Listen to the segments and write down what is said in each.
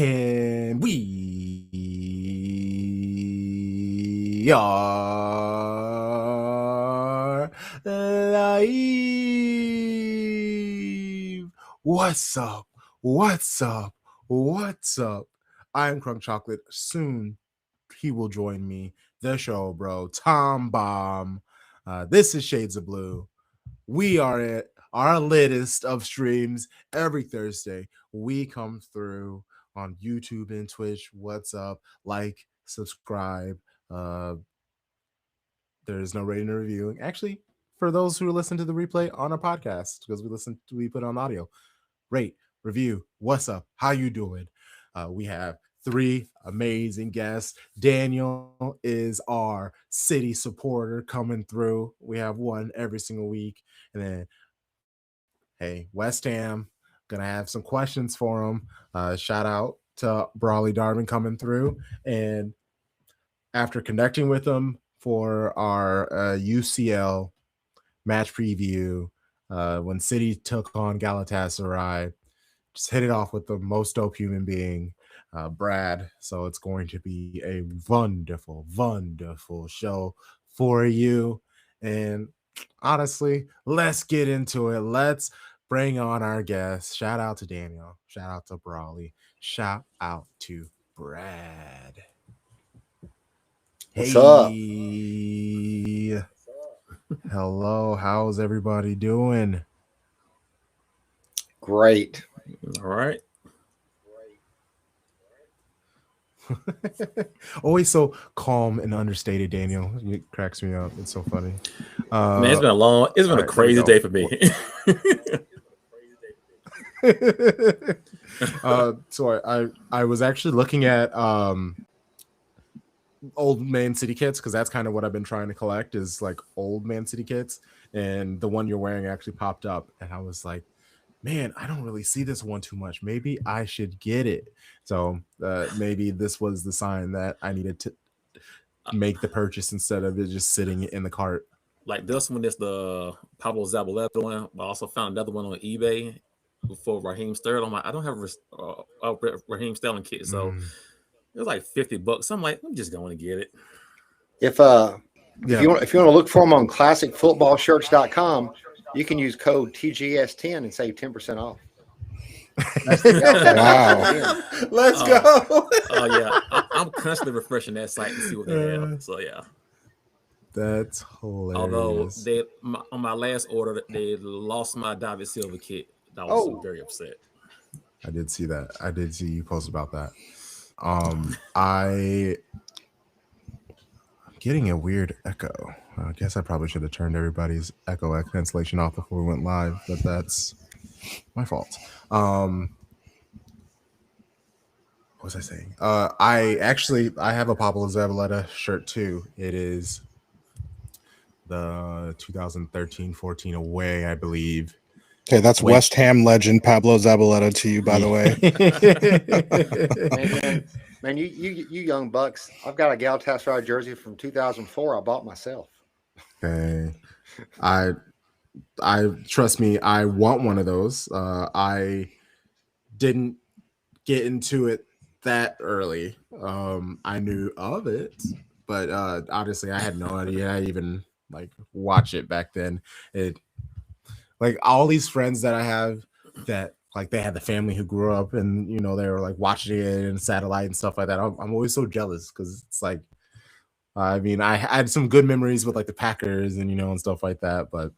And we are live. What's up? What's up? What's up? I'm Crunk Chocolate. Soon he will join me. The show, bro. Tom Bomb. This is Shades of Blue. We are at our latest of streams every Thursday. We come through on YouTube and Twitch. What's up? Like, subscribe. There's no rating or reviewing. Actually, for those who listen to the replay on our podcast, because we put on audio. Rate, review. What's up? How you doing? We have three amazing guests. Daniel is our city supporter coming through. We have one every single week. And then, hey, West Ham, gonna have some questions for him. Shout out to Brawley Darwin coming through. And after connecting with him for our UCL match preview, when City took on Galatasaray, just hit it off with the most dope human being, Brad. So it's going to be a wonderful, wonderful show for you. And honestly, let's get into it. Let's bring on our guests. Shout out to Daniel. Shout out to Brawley. Shout out to Brad. What's up? Hello. How's everybody doing? Great. All right. Always so calm and understated, Daniel. It cracks me up. It's so funny. Man, it's been a crazy day for me. So I was actually looking at old Man City kits, because that's kind of what I've been trying to collect, is like old Man City kits, and the one you're wearing actually popped up, and I was like, man, I don't really see this one too much. Maybe I should get it. So maybe this was the sign that I needed to make the purchase instead of it just sitting in the cart. Like this one is the Pablo Zabaleta one. I also found another one on eBay for Raheem Sterling. I'm like, I don't have a Raheem Sterling kit, so it was like $50. So I'm like, I'm just going to get it. If you want to look for them on classicfootballshirts.com, you can use code TGS10 and save 10% off. Wow. Let's go. Oh yeah. I'm constantly refreshing that site to see what they have. So yeah. That's hilarious. Although on my last order, they lost my David Silva kit. I was very upset. I did see that. I did see you post about that. I'm getting a weird echo. I guess I probably should have turned everybody's echo cancellation off before we went live, but that's my fault. What was I saying? I have a Pablo Zabaleta shirt too. It is the 2013-14 away, I believe. Okay, that's West Ham legend Pablo Zabaleta to you, by the way. Man, you young bucks. I've got a Galatasaray jersey from 2004. I bought myself. Okay, I trust me. I want one of those. I didn't get into it that early. I knew of it, but honestly, I had no idea I even watch it back then. It all these friends that I have that they had the family who grew up and they were watching it and satellite and stuff like that. I'm always so jealous because it's I had some good memories with the Packers and and stuff like that, but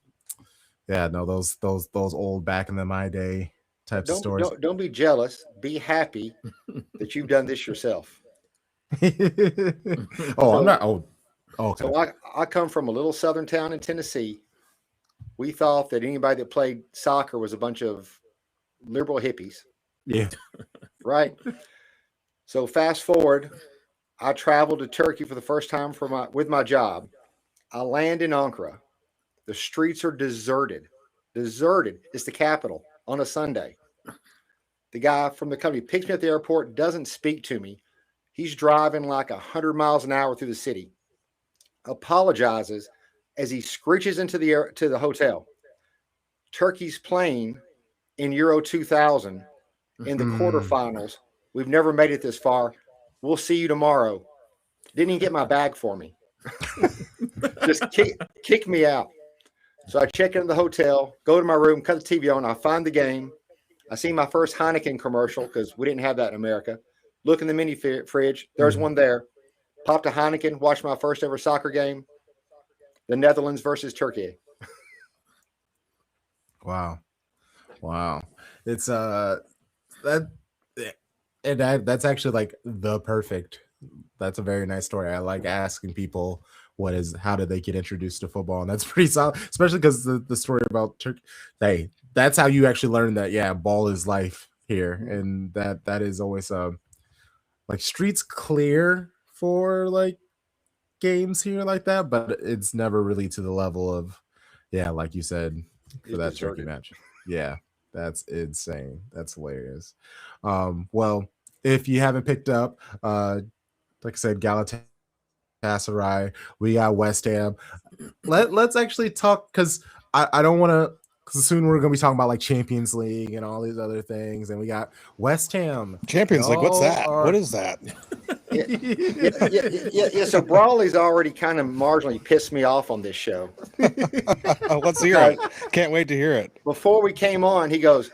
yeah, no, those old back in my day types of stories. Don't be jealous. Be happy that you've done this yourself. I'm not. Oh, okay. So I come from a little southern town in Tennessee. We thought that anybody that played soccer was a bunch of liberal hippies. Yeah. Right. So fast forward, I traveled to Turkey for the first time with my job. I land in Ankara. The streets are deserted. Deserted. It's the capital on a Sunday. The guy from the company picks me at the airport, doesn't speak to me. He's driving 100 miles an hour through the city. Apologizes as he screeches into the hotel. Turkey's playing in Euro 2000 in the quarterfinals We've never made it this far. We'll see you tomorrow. Didn't even get my bag for me. Just kick me out. So I check into the hotel, go to my room, cut the TV on. I find the game. I see my first Heineken commercial because we didn't have that in America. Look in the mini fridge. There's one there. Popped a Heineken, watched my first ever soccer game. The Netherlands versus Turkey. Wow. It's that's actually like the perfect. That's a very nice story. I like asking people how did they get introduced to football, and that's pretty solid, especially because the story about Turkey. Hey, that's how you actually learn that ball is life here, and that is always like streets clear for like games here like that, but it's never really to the level of like you said for that Turkey match. Yeah, that's insane. That's hilarious. Well, if you haven't picked up, like I said, Galatasaray, we got West Ham. Let's actually talk, because I don't want to, because soon we're going to be talking about like Champions League and all these other things, and we got West Ham. Champions League, what's that? What is that? Yeah. So Brawley's already kind of marginally pissed me off on this show. Let's hear it. Can't wait to hear it. Before we came on, he goes,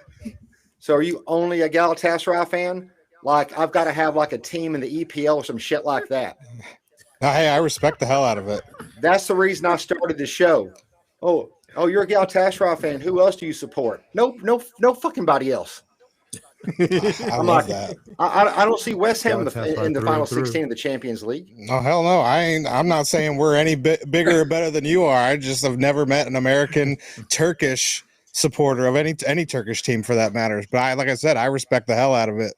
"So are you only a Galatasaray fan? Like I've got to have like a team in the EPL or some shit like that." Hey, I respect the hell out of it. That's the reason I started the show. Oh, you're a Galatasaray fan. Who else do you support? No fucking body else. I love that. I don't see West Ham in the final 16 of the Champions League. No, hell no. I'm not saying we're any bigger or better than you are. I just have never met an American Turkish supporter of any Turkish team for that matter. But like I said, I respect the hell out of it.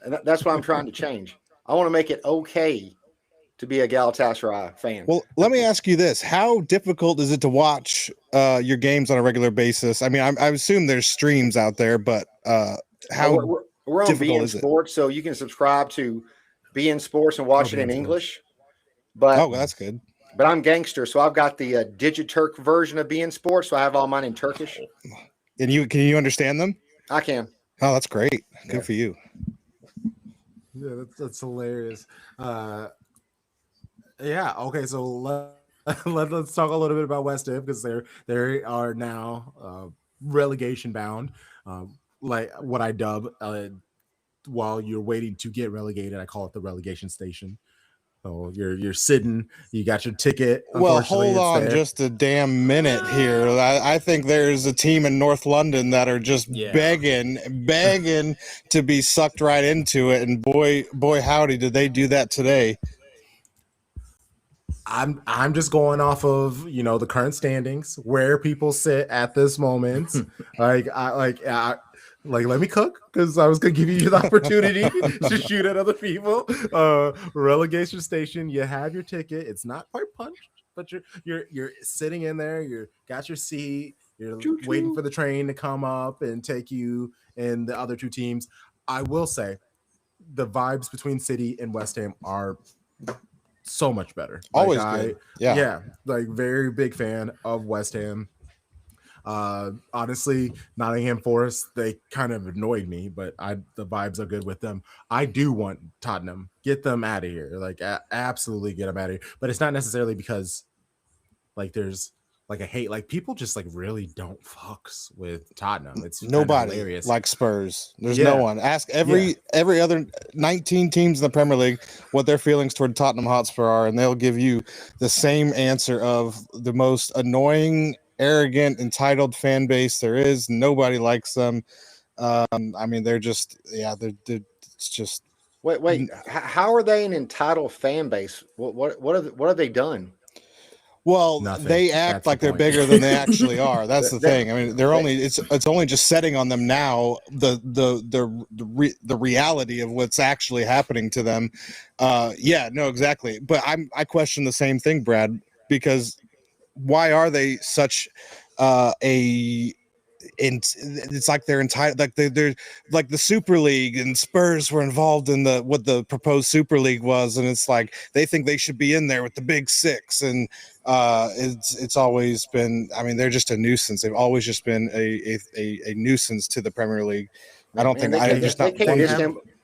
And that's what I'm trying to change. I want to make it okay to be a Galatasaray fan. Well, let me ask you this. How difficult is it to watch your games on a regular basis? I mean, I assume there's streams out there, but how we're on BN Sports, so you can subscribe to BN Sports and watch it in English. But that's good. But I'm gangster, so I've got the Digiturk version of BN Sports, so I have all mine in Turkish. And can you understand them? I can. Oh, that's great. Good for you. Yeah, that's hilarious. Yeah. Okay. So let's talk a little bit about West Ham, because they are now relegation bound. Like what I dub while you're waiting to get relegated, I call it the relegation station. So you're sitting, you got your ticket. Well, hold on just a damn minute here. I think there's a team in North London that are just begging to be sucked right into it. And boy, howdy, did they do that today. I'm just going off of the current standings, where people sit at this moment. Let me cook, because I was gonna give you the opportunity to shoot at other people. Relegation station, you have your ticket. It's not quite punched, but you're sitting in there. You got your seat. You're waiting for the train to come up and take you and the other two teams. I will say, the vibes between City and West Ham are so much better. Always good. Yeah, like very big fan of West Ham. Honestly, Nottingham Forest, they kind of annoyed me, but the vibes are good with them. I do want Tottenham, get them out of here, like absolutely get them out of here. But it's not necessarily because like there's like a hate, like people just like really don't fucks with Tottenham. It's nobody like Spurs. There's no one. Ask every other 19 teams in the Premier League what their feelings toward Tottenham Hotspur are, and they'll give you the same answer of the most annoying, arrogant, entitled fan base there is. Nobody likes them. I mean, they're just it's just wait. How are they an entitled fan base? What have they done? Well, they act like they're bigger than they actually are. That's the thing. I mean, it's only just setting on them now the reality of what's actually happening to them. Exactly. But I question the same thing, Brad, because why are they such it's like they're entitled, like they're like the Super League, and Spurs were involved in what the proposed Super League was, and it's like they think they should be in there with the big six, and it's always been, I mean, they're just a nuisance. They've always just been a nuisance to the Premier League. I don't think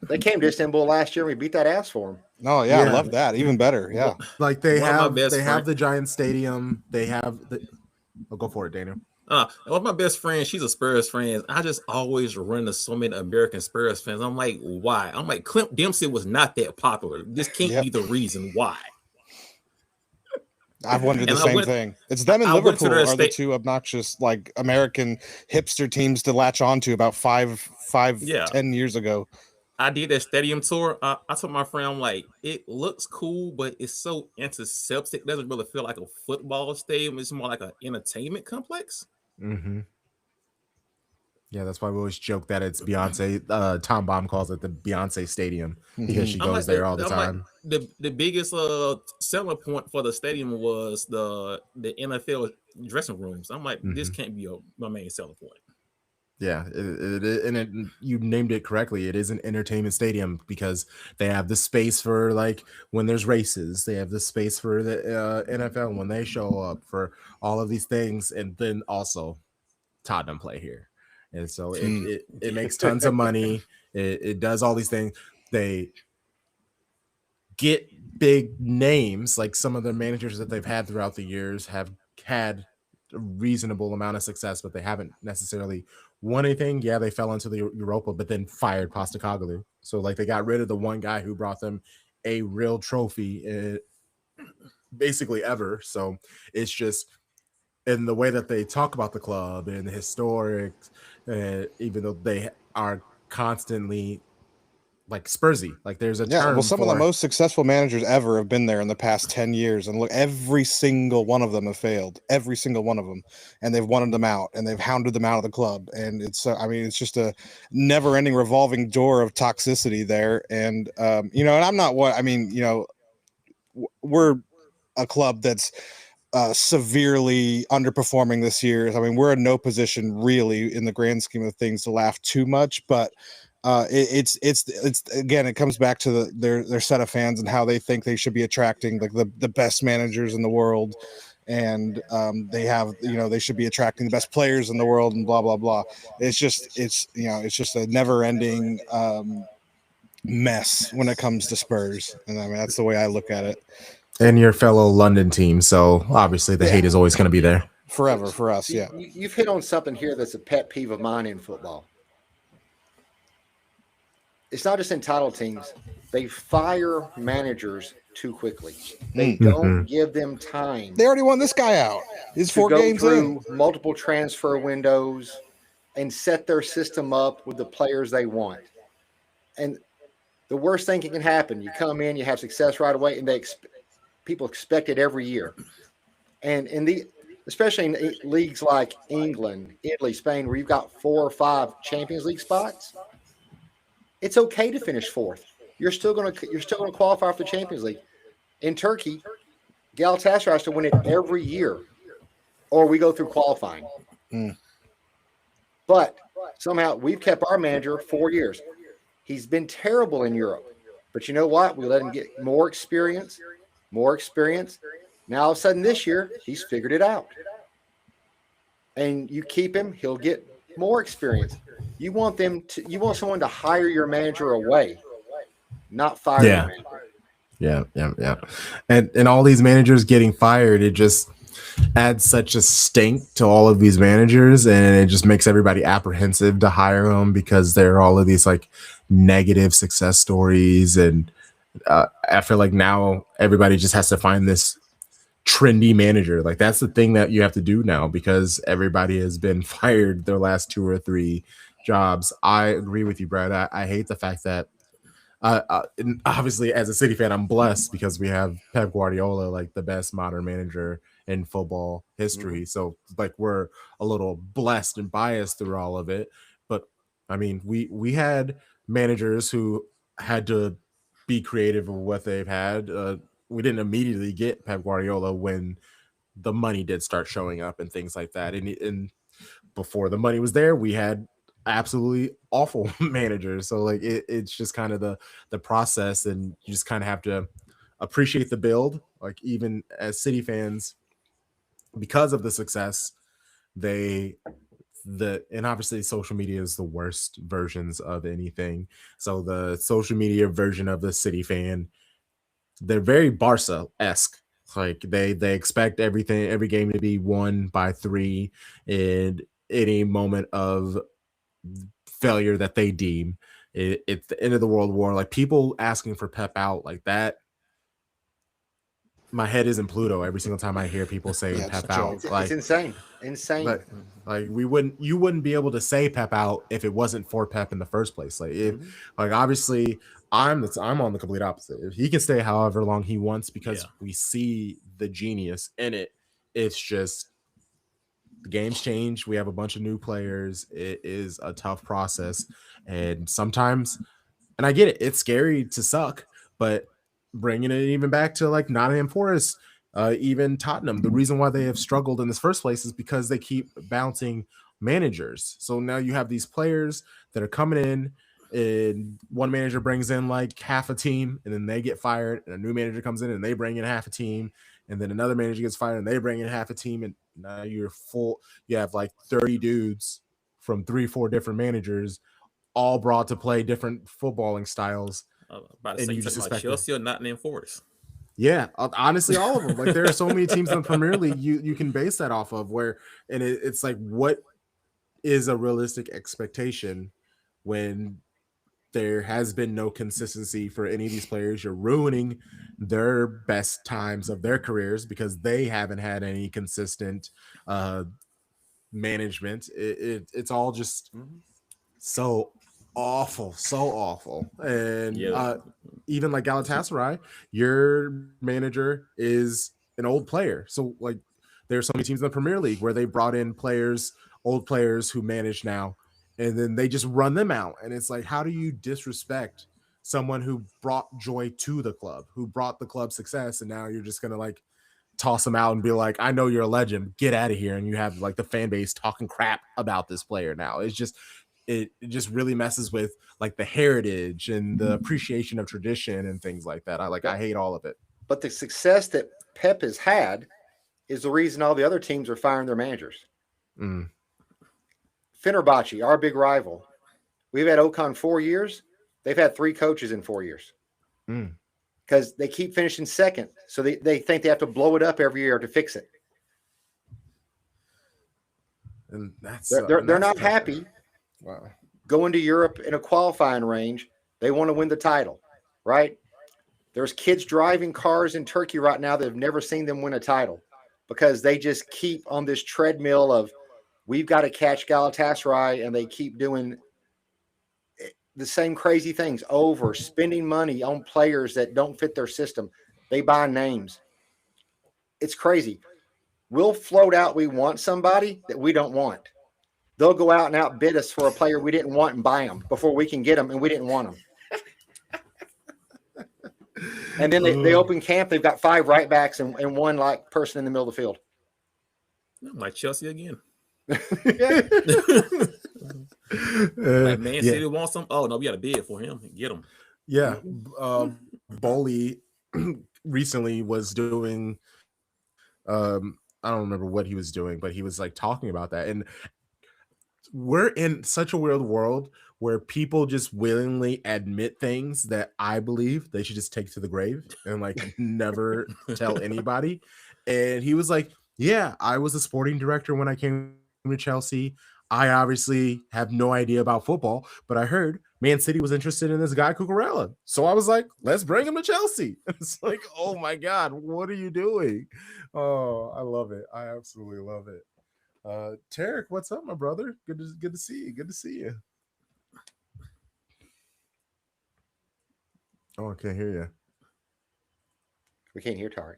They came to Istanbul last year and we beat that ass for them. Oh yeah, I love that. Even better. Yeah. Like they One of my have best they have friend- the giant stadium. They have the. Oh, go for it, Daniel. One of my best friends, she's a Spurs fan. I just always run into so many American Spurs fans. I'm like, why? I'm like, Clint Dempsey was not that popular. This can't be the reason why. I've wondered the same thing. It's them and I went to Liverpool their are the two obnoxious, like American hipster teams to latch onto about 10 years ago. I did that stadium tour. I told my friend, I'm like, it looks cool, but it's so antiseptic. It doesn't really feel like a football stadium. It's more like an entertainment complex. Mm-hmm. Yeah, that's why we always joke that it's Beyonce. Tom Baum calls it the Beyonce Stadium because she goes there all the time. Like, the biggest selling point for the stadium was the NFL dressing rooms. I'm like, this can't be my main selling point. Yeah, you named it correctly. It is an entertainment stadium because they have the space for like when there's races. They have the space for the NFL when they show up, for all of these things, and then also Tottenham play here. And so it makes tons of money. It does all these things. They get big names, like some of the managers that they've had throughout the years have had a reasonable amount of success, but they haven't necessarily won anything. Yeah, they fell into the Europa, but then fired Postecoglou. So like they got rid of the one guy who brought them a real trophy basically ever. So it's just in the way that they talk about the club and the historic, even though they are constantly like Spursy, like there's a term. Well, some of the most successful managers ever have been there in the past 10 years, and look, every single one of them have failed. Every single one of them, and they've wanted them out, and they've hounded them out of the club, and it's it's just a never-ending revolving door of toxicity there. And and I'm not we're a club that's severely underperforming this year. I mean, we're in no position really in the grand scheme of things to laugh too much, but it's again, it comes back to their set of fans and how they think they should be attracting like the best managers in the world, and they have they should be attracting the best players in the world and blah blah blah. It's just a never-ending mess when it comes to Spurs, and I mean that's the way I look at it. And your fellow London team, so obviously the hate is always going to be there forever for us. Yeah, you've hit on something here that's a pet peeve of mine in football. It's not just entitled teams. They fire managers too quickly. They don't give them time. They already won this guy out. He's 4 games through multiple transfer windows and set their system up with the players they want. And the worst thing that can happen, you come in, you have success right away, and people expect it every year. And especially in leagues like England, Italy, Spain, where you've got 4 or 5 Champions League spots, it's okay to finish 4th. You're still going to qualify for the Champions League. In Turkey, Galatasaray has to win it every year, or we go through qualifying. But somehow we've kept our manager 4 years. He's been terrible in Europe, but you know what? We let him get more experience. Now all of a sudden this year, he's figured it out. And you keep him, he'll get more experience. You want someone to hire your manager away, not fire your manager. Yeah. And all these managers getting fired, it just adds such a stink to all of these managers, and it just makes everybody apprehensive to hire them because there are all of these like negative success stories. And I feel like now everybody just has to find this trendy manager. Like that's the thing that you have to do now because everybody has been fired their last 2 or 3 jobs. I agree with you, Brad. I hate the fact that and obviously as a City fan, I'm blessed because we have Pep Guardiola, like the best modern manager in football history. So like we're a little blessed and biased through all of it. But I mean, we had managers who had to be creative with what they've had. We didn't immediately get Pep Guardiola when the money did start showing up and things like that. And before the money was there, we had absolutely awful managers. So like it's just kind of the process, and you just kind of have to appreciate the build. Like even as City fans, because of the success, they and obviously social media is the worst versions of anything. So the social media version of the City fan, they're very Barca-esque. Like they expect every game to be won by 3 in any moment of failure that they deem. It's the end of the world war. Like people asking for Pep out like that. My head is in Pluto every single time I hear people say Pep out. It's insane. Like you wouldn't be able to say Pep out if it wasn't for Pep in the first place. Like like obviously I'm on the complete opposite. If he can stay however long he wants because we see the genius in it. It's just the game's changed. We have a bunch of new players. It is a tough process, and sometimes, and I get it, it's scary to suck, but bringing it even back to like Nottingham Forest, even Tottenham, the reason why they have struggled in this first place is because they keep bouncing managers. So now you have these players that are coming in, and one manager brings in like half a team, and then they get fired, and a new manager comes in and they bring in half a team, and then another manager gets fired and they bring in half a team, and now you have like 30 dudes from 3-4 different managers all brought to play different footballing styles. About to say, you just expect Chelsea or Nottingham Forest. Yeah, honestly, all of them. Like there are so many teams in the Premier League you can base that off of. It's like, what is a realistic expectation when there has been no consistency for any of these players? You're ruining their best times of their careers because they haven't had any consistent management. It's all just so awful. And even like Galatasaray, your manager is an old player. So like there's so many teams in the Premier League where they brought in old players who manage now, and then they just run them out. And it's like, how do you disrespect someone who brought joy to the club, who brought the club success, and now you're just gonna like toss them out and be like, I know you're a legend, get out of here. And you have like the fan base talking crap about this player now. It's just it just really messes with like the heritage and the appreciation of tradition and things like that. I hate all of it. But the success that Pep has had is the reason all the other teams are firing their managers. Fenerbahce, our big rival, we've had Okan 4 years. They've had 3 coaches in 4 years because they keep finishing second. So they think they have to blow it up every year to fix it. And they're not happy. Wow. Going to Europe in a qualifying range, they want to win the title, right? There's kids driving cars in Turkey right now that have never seen them win a title because they just keep on this treadmill of, we've got to catch Galatasaray, and they keep doing the same crazy things over, spending money on players that don't fit their system. They buy names. It's crazy. We'll float out we want somebody that we don't want. They'll go out and outbid us for a player we didn't want and buy them before we can get them, and we didn't want them. And then they open camp. They've got 5 right backs and one like person in the middle of the field. Like Chelsea again. Like Man City wants some. Oh no, we got to bid for him. Get him. Yeah, Brawley recently was doing. I don't remember what he was doing, but he was like talking about that, and we're in such a weird world where people just willingly admit things that I believe they should just take to the grave and like never tell anybody. And he was like, yeah, I was a sporting director when I came to Chelsea. I obviously have no idea about football, but I heard Man City was interested in this guy Cucurella. So I was like, let's bring him to Chelsea. It's like, oh my God, what are you doing? Oh, I love it. I absolutely love it. Tarek, what's up, my brother? Good to see you. Good to see you. Oh, I can't hear you. We can't hear Tarek.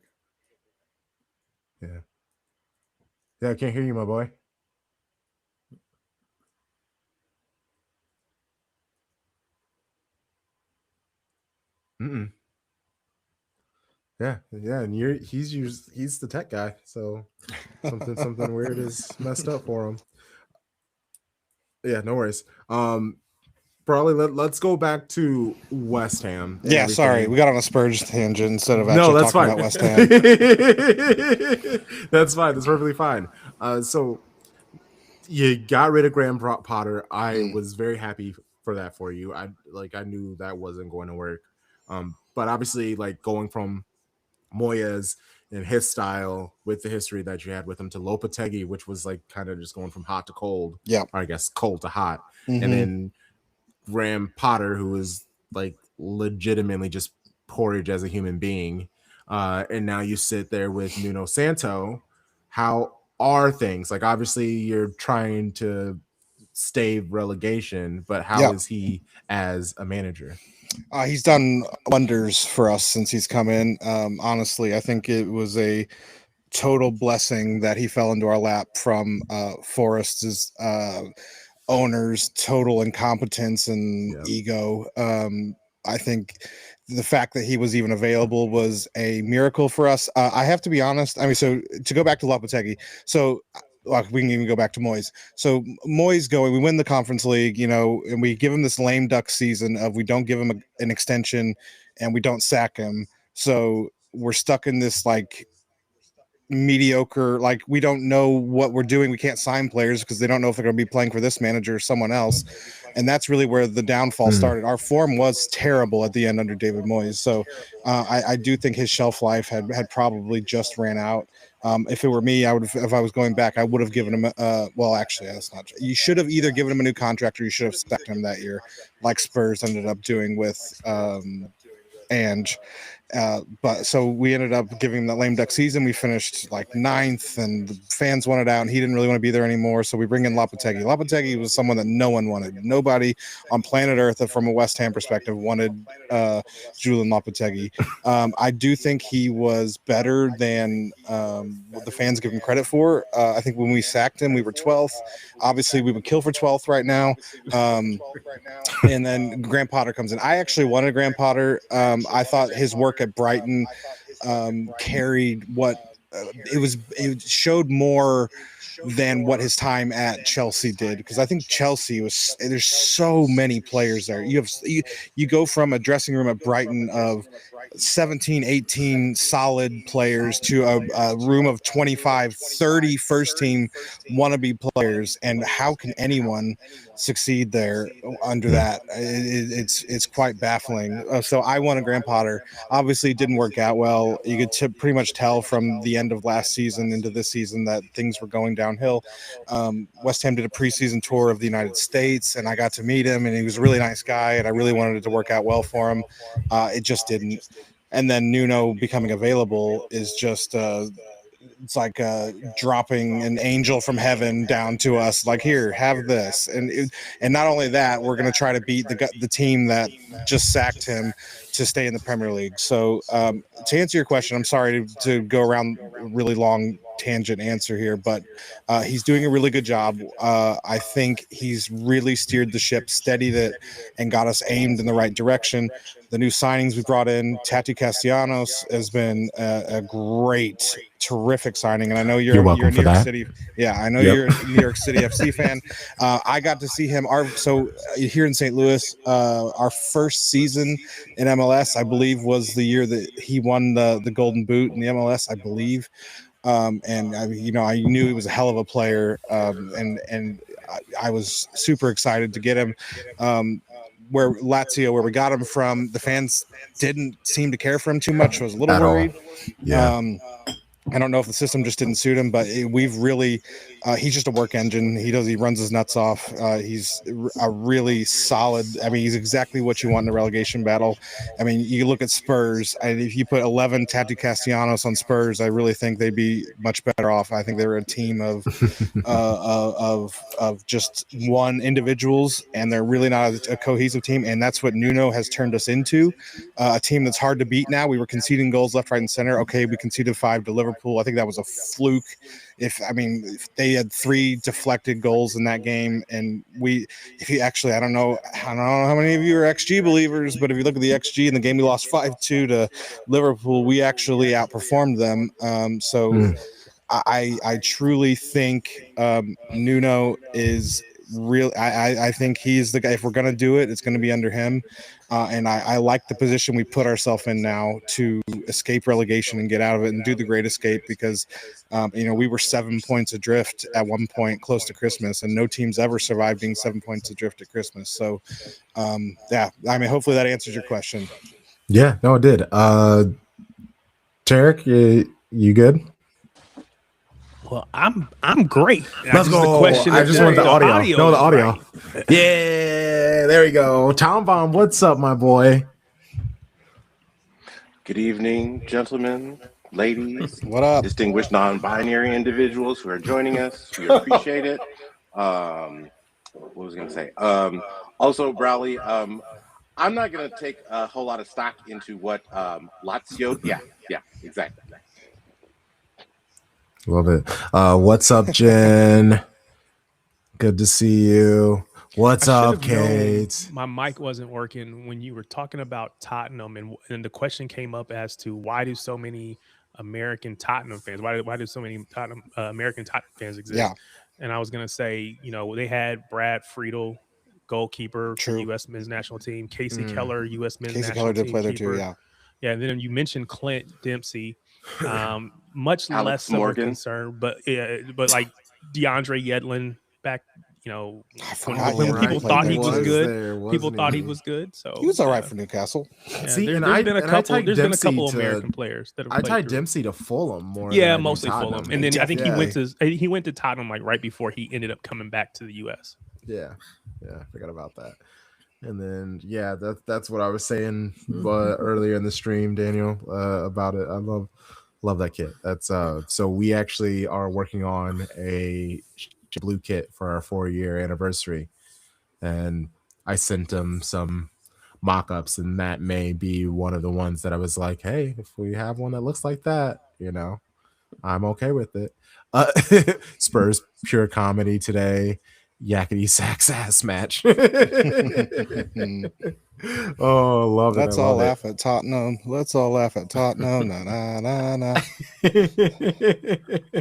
Yeah, I can't hear you, my boy. Yeah, and he's the tech guy, so something weird is messed up for him. Yeah, no worries. Probably let's go back to West Ham. Yeah, sorry, we got on a Spurs tangent instead of actually talking about West Ham. That's fine. That's perfectly fine. So you got rid of Graham Potter. I Mm. was very happy for that for you. I knew that wasn't going to work. But obviously, like going from Moyes and his style with the history that you had with him to Lopetegui, which was like kind of just going from hot to cold. Yeah. Or I guess cold to hot. Mm-hmm. And then Graham Potter, who was like legitimately just porridge as a human being. And now you sit there with Nuno Santo. How are things? Like, obviously, you're trying to stave relegation, but how is he as a manager? He's done wonders for us since he's come in. Honestly, I think it was a total blessing that he fell into our lap from Forest's owners' total incompetence and ego. I think the fact that he was even available was a miracle for us. I have to be honest. I mean, so to go back to Lopetegui, so we can even go back to Moyes. So Moyes we win the Conference League, and we give him this lame duck season of we don't give him an extension and we don't sack him. So we're stuck in this like mediocre, like we don't know what we're doing. We can't sign players because they don't know if they're going to be playing for this manager or someone else, and that's really where the downfall started. Our form was terrible at the end under David Moyes, so I do think his shelf life had probably just ran out. If it were me, if I was going back, I would have given him well, actually that's not true. You should have either given him a new contract or you should have sacked him that year, like Spurs ended up doing with Ange. But so we ended up giving him that lame duck season. We finished like ninth, and the fans wanted out, and he didn't really want to be there anymore. So we bring in Lopetegui. Lopetegui was someone that no one wanted. Nobody on planet Earth, from a West Ham perspective, wanted Julian Lopetegui. I do think he was better than what the fans give him credit for. I think when we sacked him, we were 12th. Obviously, we would kill for 12th right now. And then Graham Potter comes in. I actually wanted Graham Potter. I thought his work at Brighton carried what it showed more than what his time at Chelsea did, because I think Chelsea there's so many players there. You go from a dressing room at Brighton of 17, 18 solid players to a room of 25, 30 first team wannabe players. And how can anyone succeed there under that? It's quite baffling. So I wanted Graham Potter. Obviously it didn't work out well. You could pretty much tell from the end of last season into this season that things were going downhill. West Ham did a preseason tour of the United States, and I got to meet him, and he was a really nice guy, and I really wanted it to work out well for him. It just didn't. And then Nuno becoming available is just it's like dropping an angel from heaven down to us, like, here, have this. And not only that, we're going to try to beat the team that just sacked him to stay in the Premier League. So to answer your question, I'm sorry to go around a really long tangent answer here, but he's doing a really good job. I think he's really steered the ship, steadied it, and got us aimed in the right direction. The new signings we brought in, Tati Castellanos, has been a great, terrific signing, and I know you're a New York City. Yeah, I know you're a New York City FC fan. I got to see him. So here in St. Louis, our first season in MLS, I believe, was the year that he won the Golden Boot in the MLS, I believe. And I knew he was a hell of a player, and I was super excited to get him. Where Lazio, where we got him from, the fans didn't seem to care for him too much. I was a little worried. Yeah. I don't know if the system just didn't suit him, but we've really, he's just a work engine. He runs his nuts off. He's a really solid, he's exactly what you want in a relegation battle. You look at Spurs, and if you put 11 Tati Castellanos on Spurs, I really think they'd be much better off. I think they were a team of just one individuals, and they're really not a cohesive team. And that's what Nuno has turned us into, a team that's hard to beat now. We were conceding goals left, right, and center. Okay, we conceded 5 to Liverpool. I think that was a fluke. If they had 3 deflected goals in that game, and I don't know how many of you are XG believers, but if you look at the XG in the game, we lost 5-2 to Liverpool. We actually outperformed them. I truly think Nuno is really, I think he's the guy. If we're going to do it, it's going to be under him. And I like the position we put ourselves in now to escape relegation and get out of it and do the great escape because, we were 7 points adrift at one point close to Christmas, and no team's ever survived being 7 points adrift at Christmas. So, hopefully that answers your question. Yeah, no, it did. Tarek, you good? Well, I'm great. Let's go. I just want the audio. No, the audio. Right. Yeah, there we go. Tom Bomb, what's up, my boy? Good evening, gentlemen, ladies. What up? Distinguished non-binary individuals who are joining us. We appreciate it. What was I going to say? Also, Brawley, I'm not going to take a whole lot of stock into what Lazio. Yeah, exactly. Love it. What's up, Jen? Good to see you. What's up, Kate? My mic wasn't working when you were talking about Tottenham, and the question came up as to why do so many American Tottenham fans? Why do so many American Tottenham fans exist? Yeah. And I was gonna say, they had Brad Friedel, goalkeeper for the U.S. men's national team. Casey Keller, U.S. men's national team. Casey Keller did play there too. Yeah. Yeah, and then you mentioned Clint Dempsey. Much Alex less of a Morgan. concern, but like DeAndre Yedlin back, when people thought he was good, people thought he was good. So he was all right for Newcastle. Yeah, See, there's been a couple American players that have I tied Dempsey to Fulham more. Yeah, mostly Fulham, and then I think he went to Tottenham like right before he ended up coming back to the U.S. Yeah, I forgot about that. And then that's what I was saying earlier in the stream, Daniel, about it. I love that kit. That's so we actually are working on a blue kit for our 4-year anniversary, and I sent them some mock-ups, and that may be one of the ones that I was like, hey, if we have one that looks like that, I'm okay with it. Spurs pure comedy today. Yakety sax ass match. Oh, love it. Let's all laugh at Tottenham. Let's all laugh at Tottenham. Na, na, na, na.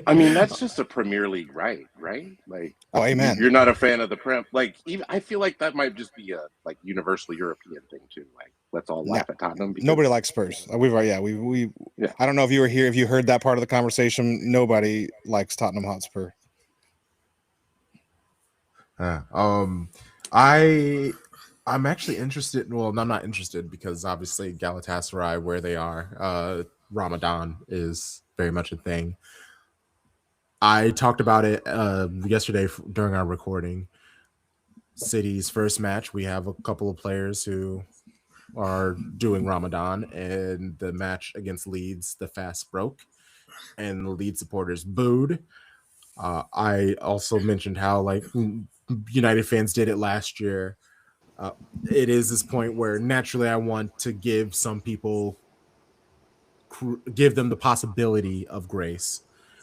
I mean, that's just a Premier League right? Like, amen. You're not a fan of the Prem. Like, even I feel like that might just be a universal European thing too. Like, let's all laugh at Tottenham. Nobody likes Spurs. I don't know if you were here, if you heard that part of the conversation. Nobody likes Tottenham Hotspur. I'm actually interested. Well, I'm not interested because obviously Galatasaray, where they are, Ramadan is very much a thing. I talked about it yesterday during our recording. City's first match, we have a couple of players who are doing Ramadan, and the match against Leeds, the fast broke, and the Leeds supporters booed. I also mentioned how United fans did it last year. It is this point where naturally I want to give some people, give them the possibility of grace,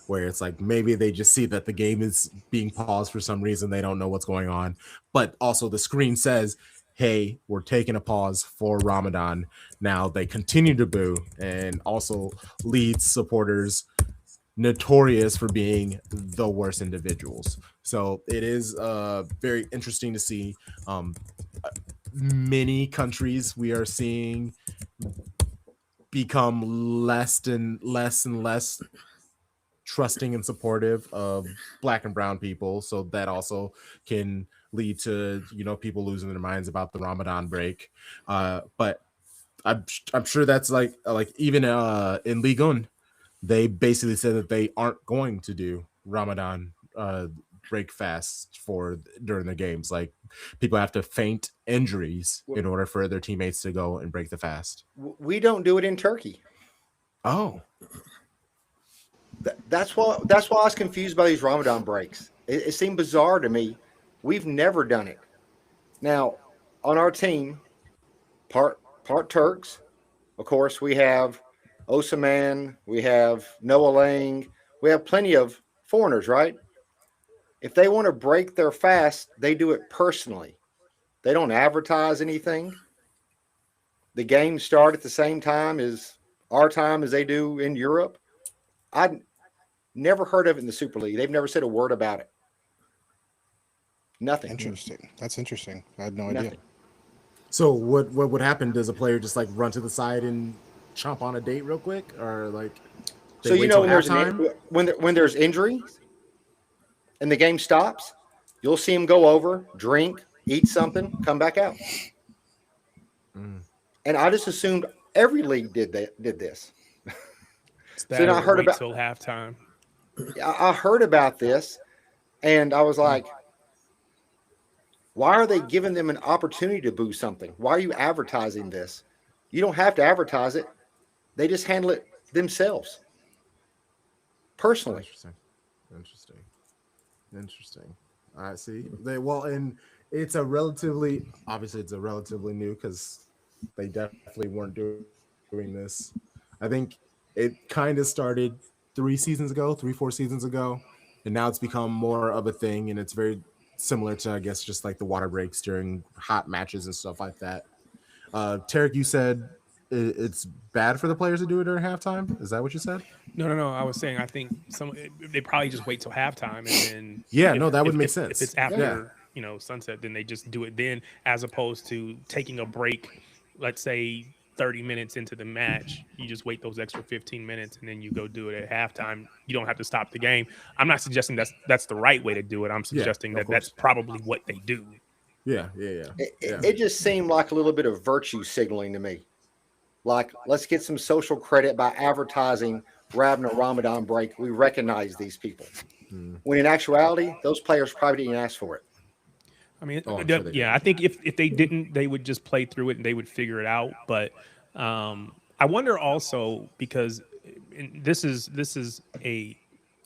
where it's like maybe they just see that the game is being paused for some reason. They don't know what's going on, but also the screen says, hey, we're taking a pause for Ramadan. Now they continue to boo, and also Leeds supporters notorious for being the worst individuals. So it is very interesting to see. Many countries we are seeing become less and less trusting and supportive of Black and brown people. So that also can lead to people losing their minds about the Ramadan break. But I'm sure that's like even in Ligue 1, they basically said that they aren't going to do Ramadan break fast during the games. Like, people have to feint injuries in order for their teammates to go and break the fast. We don't do it in Turkey. Oh, that's why I was confused by these Ramadan breaks. It seemed bizarre to me. We've never done it. Now, on our team, part Turks, of course, we have Osaman, we have Noah Lang, we have plenty of foreigners, right? If they want to break their fast, they do it personally. They don't advertise anything. The games start at the same time as they do in Europe. I'd never heard of it in the Super League. They've never said a word about it. Nothing. Interesting. That's interesting. I had no idea. So what would happen? Does a player just like run to the side and chomp on a date real quick, or like? So when there's injury and the game stops, you'll see him go over, drink, eat something, come back out. And I just assumed every league did this. So I heard about till halftime. I heard about this, and I was like, why are they giving them an opportunity to boo something? Why are you advertising this? You don't have to advertise it. They just handle it themselves. Personally. Interesting. I see. And it's a relatively new, because they definitely weren't doing this. I think it kind of started 4 seasons ago, and now it's become more of a thing, and it's very similar to, I guess, just like the water breaks during hot matches and stuff like that. Tarek, you said it's bad for the players to do it during halftime. Is that what you said? No. I was saying I think they probably just wait till halftime, and then that would make sense. If it's after sunset, then they just do it then, as opposed to taking a break. Let's say 30 minutes into the match, you just wait those extra 15 minutes and then you go do it at halftime. You don't have to stop the game. I'm not suggesting that's the right way to do it. I'm suggesting that's probably what they do. It just seemed like a little bit of virtue signaling to me. Like, let's get some social credit by advertising we're having a Ramadan break. We recognize these people. When in actuality, those players probably didn't ask for it. I mean, I think if they didn't, they would just play through it and they would figure it out. But I wonder also, because this is a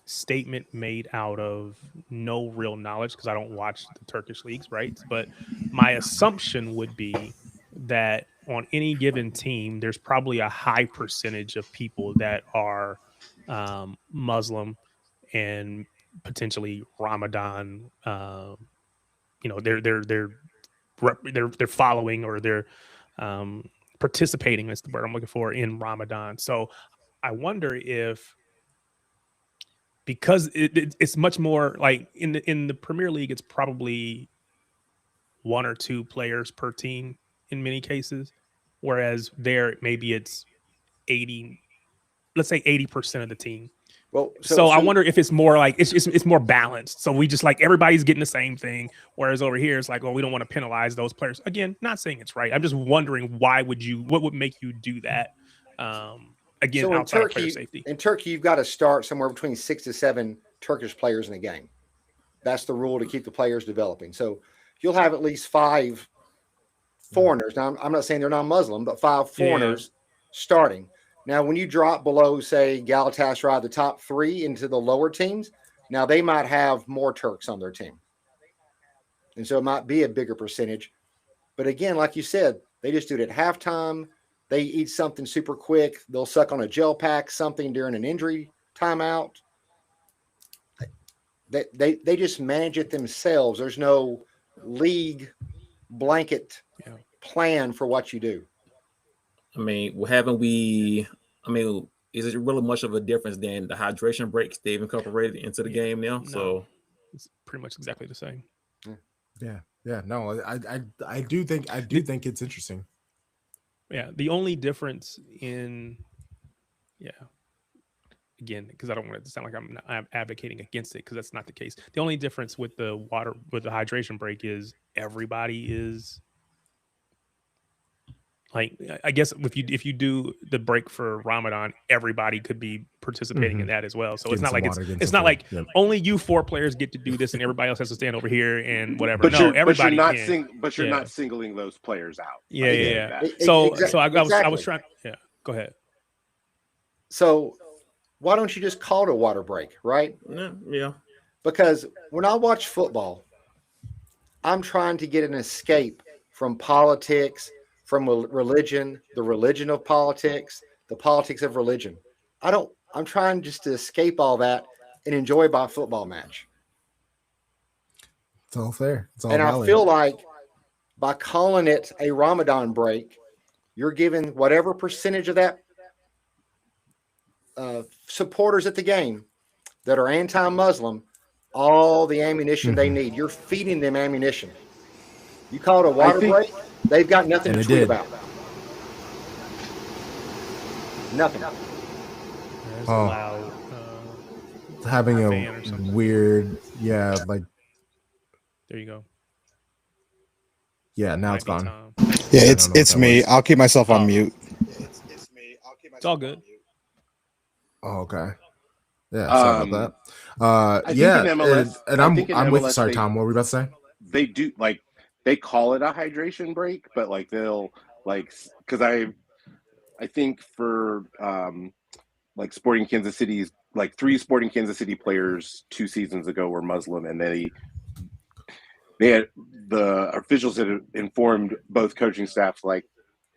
statement made out of no real knowledge, because I don't watch the Turkish leagues, right? But my assumption would be that on any given team, there's probably a high percentage of people that are Muslim and potentially Ramadan. They're following, or they're participating. That's the word I'm looking for, in Ramadan. So I wonder if, because it's much more like in the Premier League, it's probably 1 or 2 players per team in many cases, whereas there maybe it's 80, let's say 80% of the team. Well, so I wonder if it's more like it's more balanced. So we just like everybody's getting the same thing, whereas over here it's like, well, we don't want to penalize those players. Again, not saying it's right. I'm just wondering what would make you do that? Again, so outside of player safety. In Turkey, you've got to start somewhere between 6 to 7 Turkish players in a game. That's the rule to keep the players developing. So you'll have at least 5 foreigners. Now, I'm not saying they're not Muslim, but 5 foreigners starting. Now, when you drop below, say, Galatasaray, the top 3 into the lower teams, now they might have more Turks on their team. And so it might be a bigger percentage. But again, like you said, they just do it at halftime. They eat something super quick. They'll suck on a gel pack, something during an injury timeout. They just manage it themselves. There's no league blanket plan for what you do. I mean, is it really much of a difference than the hydration breaks they've incorporated into the game now? No, so it's pretty much exactly the same. Yeah. No, I do think it's interesting. Yeah, the only difference in again, because I don't want it to sound like I'm advocating against it, because that's not the case. The only difference with the hydration break is everybody is. Like, I guess if you do the break for Ramadan, everybody could be participating in that as well. So it's not like it's not like only you 4 players get to do this and everybody else has to stand over here and whatever. Everybody. But you're not singling those players out. Yeah. So I was trying. Yeah, go ahead. So why don't you just call it a water break, right? Yeah. Because when I watch football, I'm trying to get an escape from politics, from religion, the religion of politics, the politics of religion. I'm trying just to escape all that and enjoy my football match. It's all fair. It's all and valid. I feel like by calling it a Ramadan break, you're giving whatever percentage of that supporters at the game that are anti-Muslim all the ammunition they need. You're feeding them ammunition. You call it a water break, they've got nothing to tweet about. Nothing. There's a loud, having a weird, like. There you go. Yeah, now it's gone. Yeah, it's me. I'll keep myself on mute. It's all good. Oh, okay. Yeah, sorry about that. MLS, and I'm with. Sorry, Tom. What were we about to say? They do they call it a hydration break, but like they'll because I think for like Sporting Kansas City's 3 Sporting Kansas City players 2 seasons ago were Muslim, and they had the officials had informed both coaching staffs like,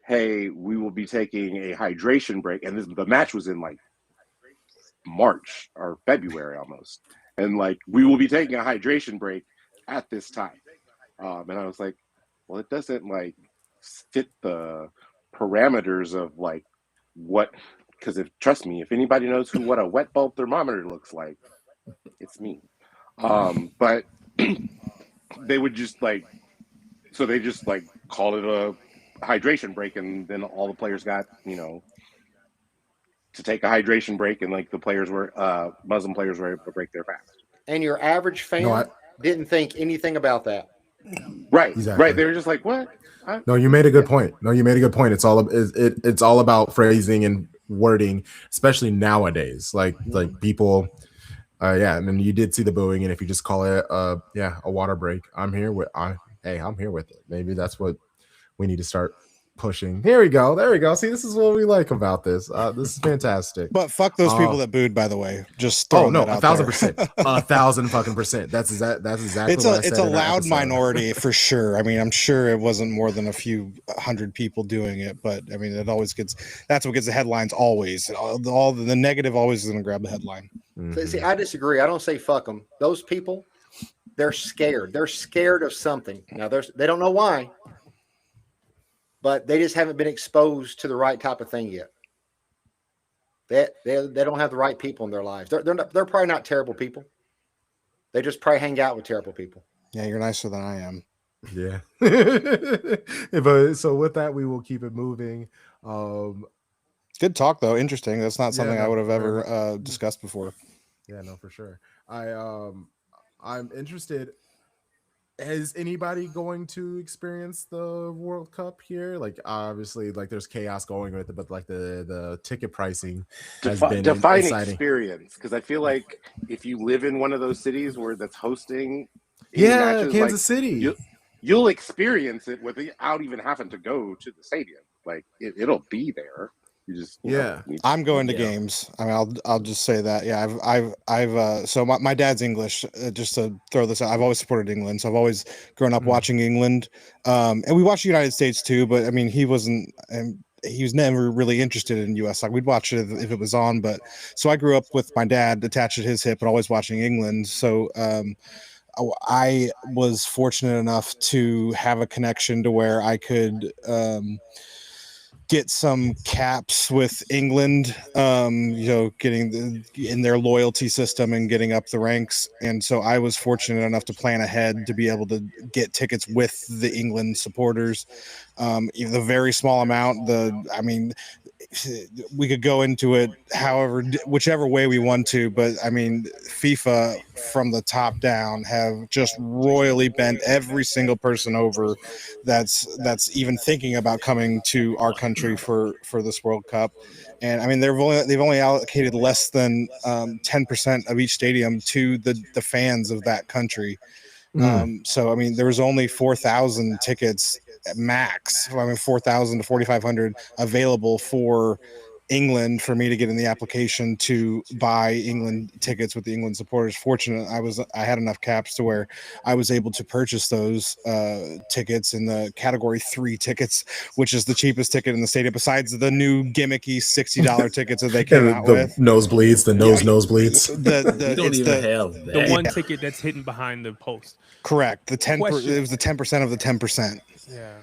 hey, we will be taking a hydration break, and the match was in like March or February almost, and like we will be taking a hydration break at this time, and I was like, well, it doesn't like fit the parameters of like what, because trust me, if anybody knows what a wet bulb thermometer looks like, it's me. But they would just so they just called it a hydration break, and then all the players got to take a hydration break, and like the players were Muslim players were able to break their fast. And your average fan didn't think anything about that. Right, exactly. Right. They were just like, "What?" No, you made a good point. It's all about phrasing and wording, especially nowadays. Like people, and then you did see the booing, and if you just call it a water break, I'm here with it. Maybe that's what we need to start pushing. There we go. See, this is what we like about this. This is fantastic. But fuck those people that booed, by the way. Just throwing that out 1,000%. 1,000% That's exactly it's a loud minority for sure. I mean, I'm sure it wasn't more than a few hundred people doing it, but I mean, that's what gets the headlines always. All the negative always is going to grab the headline. Mm-hmm. See, I disagree. I don't say fuck them. Those people, they're scared. They're scared of something. Now they don't know why, but they just haven't been exposed to the right type of thing yet. They don't have the right people in their lives. They're probably not terrible people. They just probably hang out with terrible people. Yeah, you're nicer than I am. Yeah. But so with that, we will keep it moving. Good talk though. Interesting. That's not something I would have ever discussed before. Yeah, no, for sure. I'm interested. Is anybody going to experience the World Cup here? Like, obviously, like there's chaos going with it, but like the ticket pricing has been define exciting. Experience, because I feel like if you live in one of those cities where that's hosting, matches, Kansas City, you'll experience it without even having to go to the stadium. Like it'll be there. You just I'm going to games. I mean, I'll just say that. Yeah, I've so my dad's English. Just to throw this out, I've always supported England, so I've always grown up watching England. And we watched the United States too, but I mean, he was never really interested in U.S. Like we'd watch it if it was on, but so I grew up with my dad attached to his hip and always watching England. So I was fortunate enough to have a connection to where I could get some caps with England, getting in their loyalty system and getting up the ranks. And so I was fortunate enough to plan ahead to be able to get tickets with the England supporters. The very small amount, we could go into it whichever way we want to, but I mean, FIFA from the top down have just royally bent every single person over that's even thinking about coming to our country for this World Cup. And I mean, they've only allocated less than 10% of each stadium to the fans of that country. So I mean, there was only 4,000 tickets max. I mean, 4,000 to 4,500 available for England for me to get in the application to buy England tickets with the England supporters. Fortunate, I had enough caps to where I was able to purchase those tickets in the category 3 tickets, which is the cheapest ticket in the stadium besides the new gimmicky $60 tickets that they came out with. Nosebleeds, nosebleeds. You don't even have that. The one ticket that's hidden behind the post. Correct. It was the 10% of the 10%. Yeah.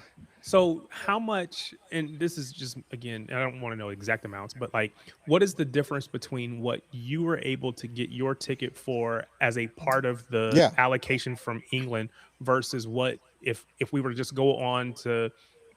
So how much, and this is just, again, I don't want to know exact amounts, but like, what is the difference between what you were able to get your ticket for as a part of the allocation from England versus what if we were to just go on to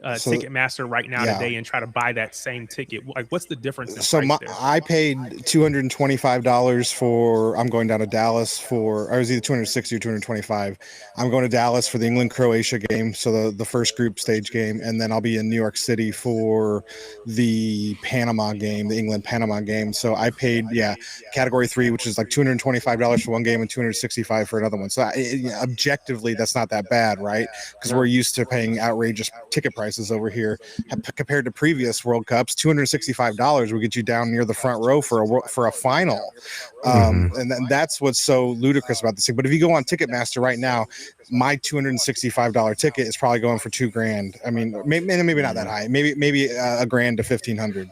Ticketmaster right now today and try to buy that same ticket? Like, what's the difference in price there? I paid $225 for, I'm going down to Dallas for, I was either 260 or 225. I'm going to Dallas for the England-Croatia game, so the first group stage game, and then I'll be in New York City for the Panama game, the England-Panama game. So I paid, category 3, which is like $225 for one game and $265 for another one. So objectively, that's not that bad, right? Because we're used to paying outrageous ticket prices over here compared to previous World Cups. $265 will get you down near the front row for a final, and that's what's so ludicrous about this thing. But if you go on Ticketmaster right now, my $265 ticket is probably going for $2,000. I mean, maybe not that high. Maybe $1,000 to $1,500.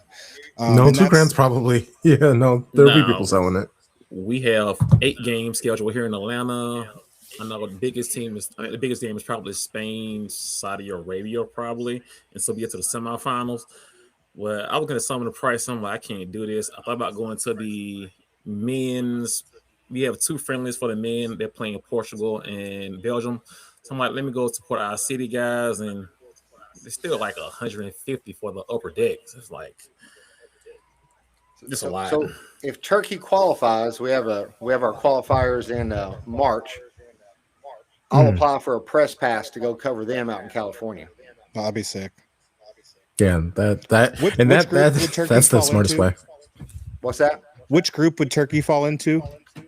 No, $2,000 probably. Yeah, no, there'll be people selling it. We have 8 games scheduled here in Atlanta. I know the biggest game is probably Spain, Saudi Arabia, probably, and so we get to the semifinals. Well, I was looking at some of the price. I'm like, I can't do this. I thought about going to the men's. We have 2 friendlies for the men. They're playing Portugal and Belgium. So I'm like, let me go support our city guys, and it's still like $150 for the upper decks. It's like just a lot. So if Turkey qualifies, we have our qualifiers in March. I'll apply for a press pass to go cover them out in California. That'd be sick. Yeah, that's the smartest way. What's that? Which group would Turkey fall into?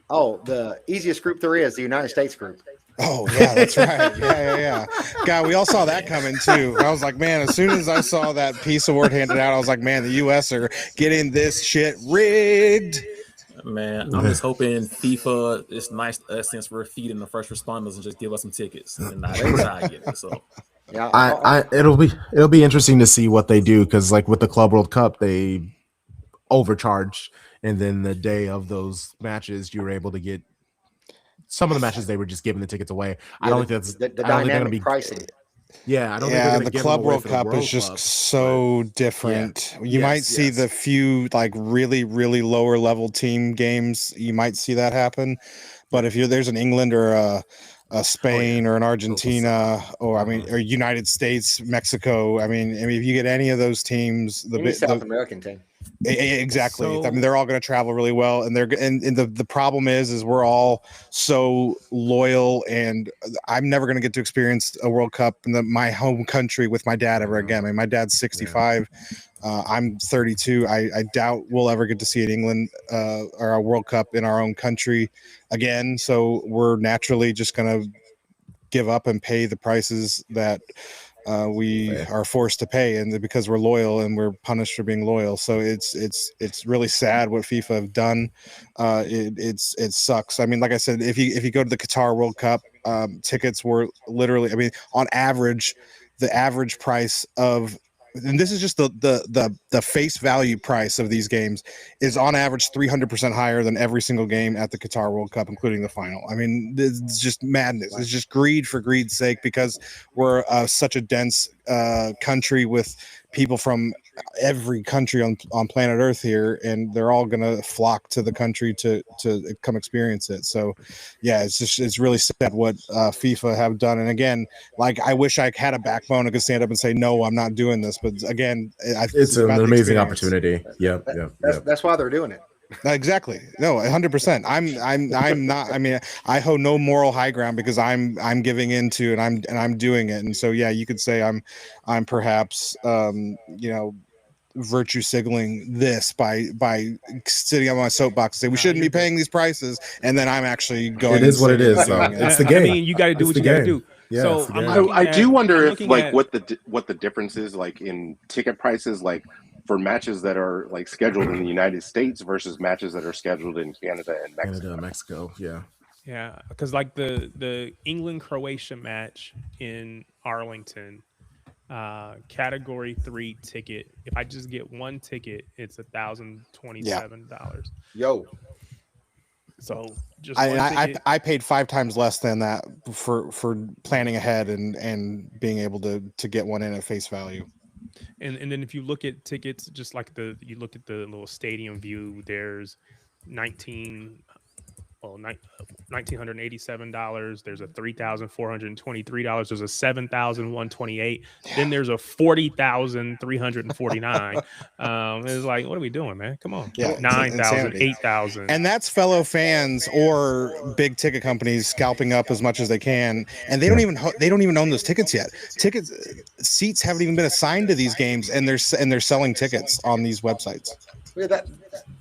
Oh, the easiest group there is, the United States group. Oh, yeah, that's right. Yeah. God, we all saw that coming, too. I was like, man, as soon as I saw that peace award handed out, I was like, man, the U.S. are getting this shit rigged. Man, I'm just hoping FIFA, it's nice to us since we're feeding the first responders and just give us some tickets. And that's how I get it. So yeah, it'll be interesting to see what they do, because like with the Club World Cup, they overcharged, and then the day of those matches, you were able to get some of the matches. They were just giving the tickets away. I don't think that's the dynamic pricing. Yeah, I don't think the Club World Cup is just so different. You might see the few like really, really lower level team games. You might see that happen, but if there's an England or a Spain or an Argentina or or United States, Mexico. I mean, if you get any of those teams, the South American team. Exactly. So, I mean, they're all going to travel really well, and the problem is we're all so loyal, and I'm never going to get to experience a World Cup in my home country with my dad ever again. I mean, my dad's 65. I'm 32. I doubt we'll ever get to see an England or a World Cup in our own country again. So we're naturally just going to give up and pay the prices that we are forced to pay, and because we're loyal and we're punished for being loyal. So it's really sad what FIFA have done. It sucks. I mean, like I said, if you go to the Qatar World Cup, tickets were literally, I mean, on average, the average price of, and this is just the face value price of these games, is on average 300% higher than every single game at the Qatar World Cup, including the final. I mean, it's just madness. It's just greed for greed's sake, because we're such a dense country with people from every country on planet Earth here, and they're all gonna flock to the country to come experience it. So yeah, it's really sad what FIFA have done. And again, like, I wish I had a backbone and could stand up and say, no, I'm not doing this, but again, it's an amazing opportunity. That's why they're doing it. Exactly. No, 100%. I'm not. I mean, I hold no moral high ground, because I'm giving into, and I'm doing it. And so yeah, you could say I'm perhaps virtue signaling this by sitting on my soapbox and say we shouldn't be paying these prices, and then I'm actually going. It is what it is. It's the game. I mean, you got to do what you got to do. Yeah, so I do wonder if what the difference is like in ticket prices, like for matches that are like scheduled in the United States versus matches that are scheduled in Canada and Mexico. Yeah, because like the England-Croatia match in Arlington, category 3 ticket, if I just get one ticket, it's $1,027. Yo. So just I paid 5 times less than that for planning ahead and being able to get one in at face value. And then if you look at tickets, just like you look at the little stadium view, there's $1,987. There's a $3,423. There's a $7,128. Then there's a $40,349. It's like, what are we doing, man? Come on. Yeah, 9,000, 8,000. And that's fellow fans or big ticket companies scalping up as much as they can. And they don't even own those tickets yet. Seats haven't even been assigned to these games, and they're selling tickets on these websites. Yeah,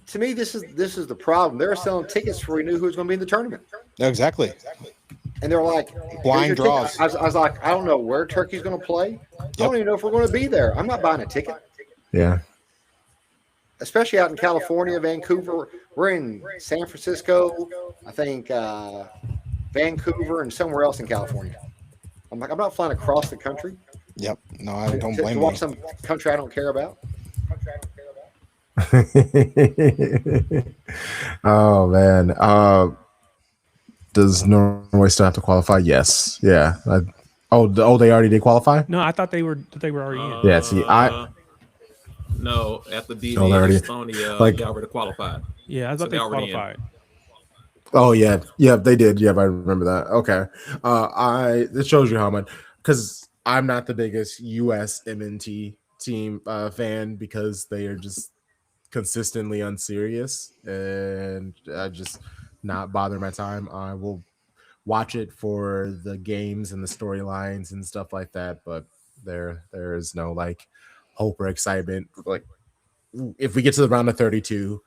to me, this is the problem. They're selling tickets before we knew who was going to be in the tournament. Exactly. And they're like, blind draws. I was like, I don't know where Turkey's going to play. I don't even know if we're going to be there. I'm not buying a ticket. Yeah. Especially out in California, Vancouver. We're in San Francisco, I think Vancouver, and somewhere else in California. I'm like, I'm not flying across the country. Yep. No, I don't blame you. To watch some country I don't care about. Oh man. Does Norway still have to qualify? Yes. Yeah. They already did qualify? No, I thought they were already in. Yeah, see, no, at the D Estonia, they already qualified. Yeah, I thought they qualified. Oh yeah, they did. Yeah, I remember that. Okay, it shows you how much, because I'm not the biggest U.S. MNT team fan, because they are just consistently unserious, and I just not bother my time. I will watch it for the games and the storylines and stuff like that, but there is no like hope or excitement. Like, if we get to the round of 32,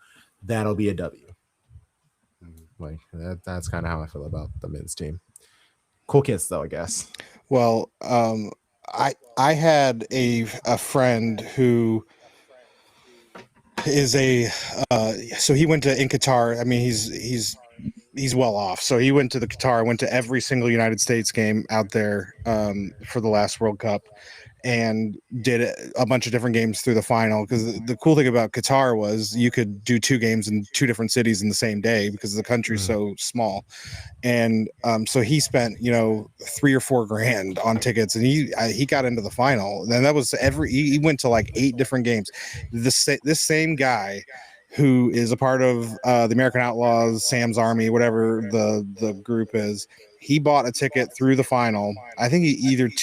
that'll be a W. Like that's kind of how I feel about the men's team. Cool kids though, I guess. Well, I had a friend who is so he went in Qatar. I mean, he's well off. So he went to the Qatar, went to every single United States game out there for the last World Cup, and did a bunch of different games through the final. Because the cool thing about Qatar was you could do 2 games in 2 different cities in the same day because the country's so small. And so he spent, $3 or $4 grand on tickets, and he got into the final. And that was he went to like 8 different games. This same guy who is a part of the American Outlaws, Sam's Army, whatever the group is, he bought a ticket through the final. I think it's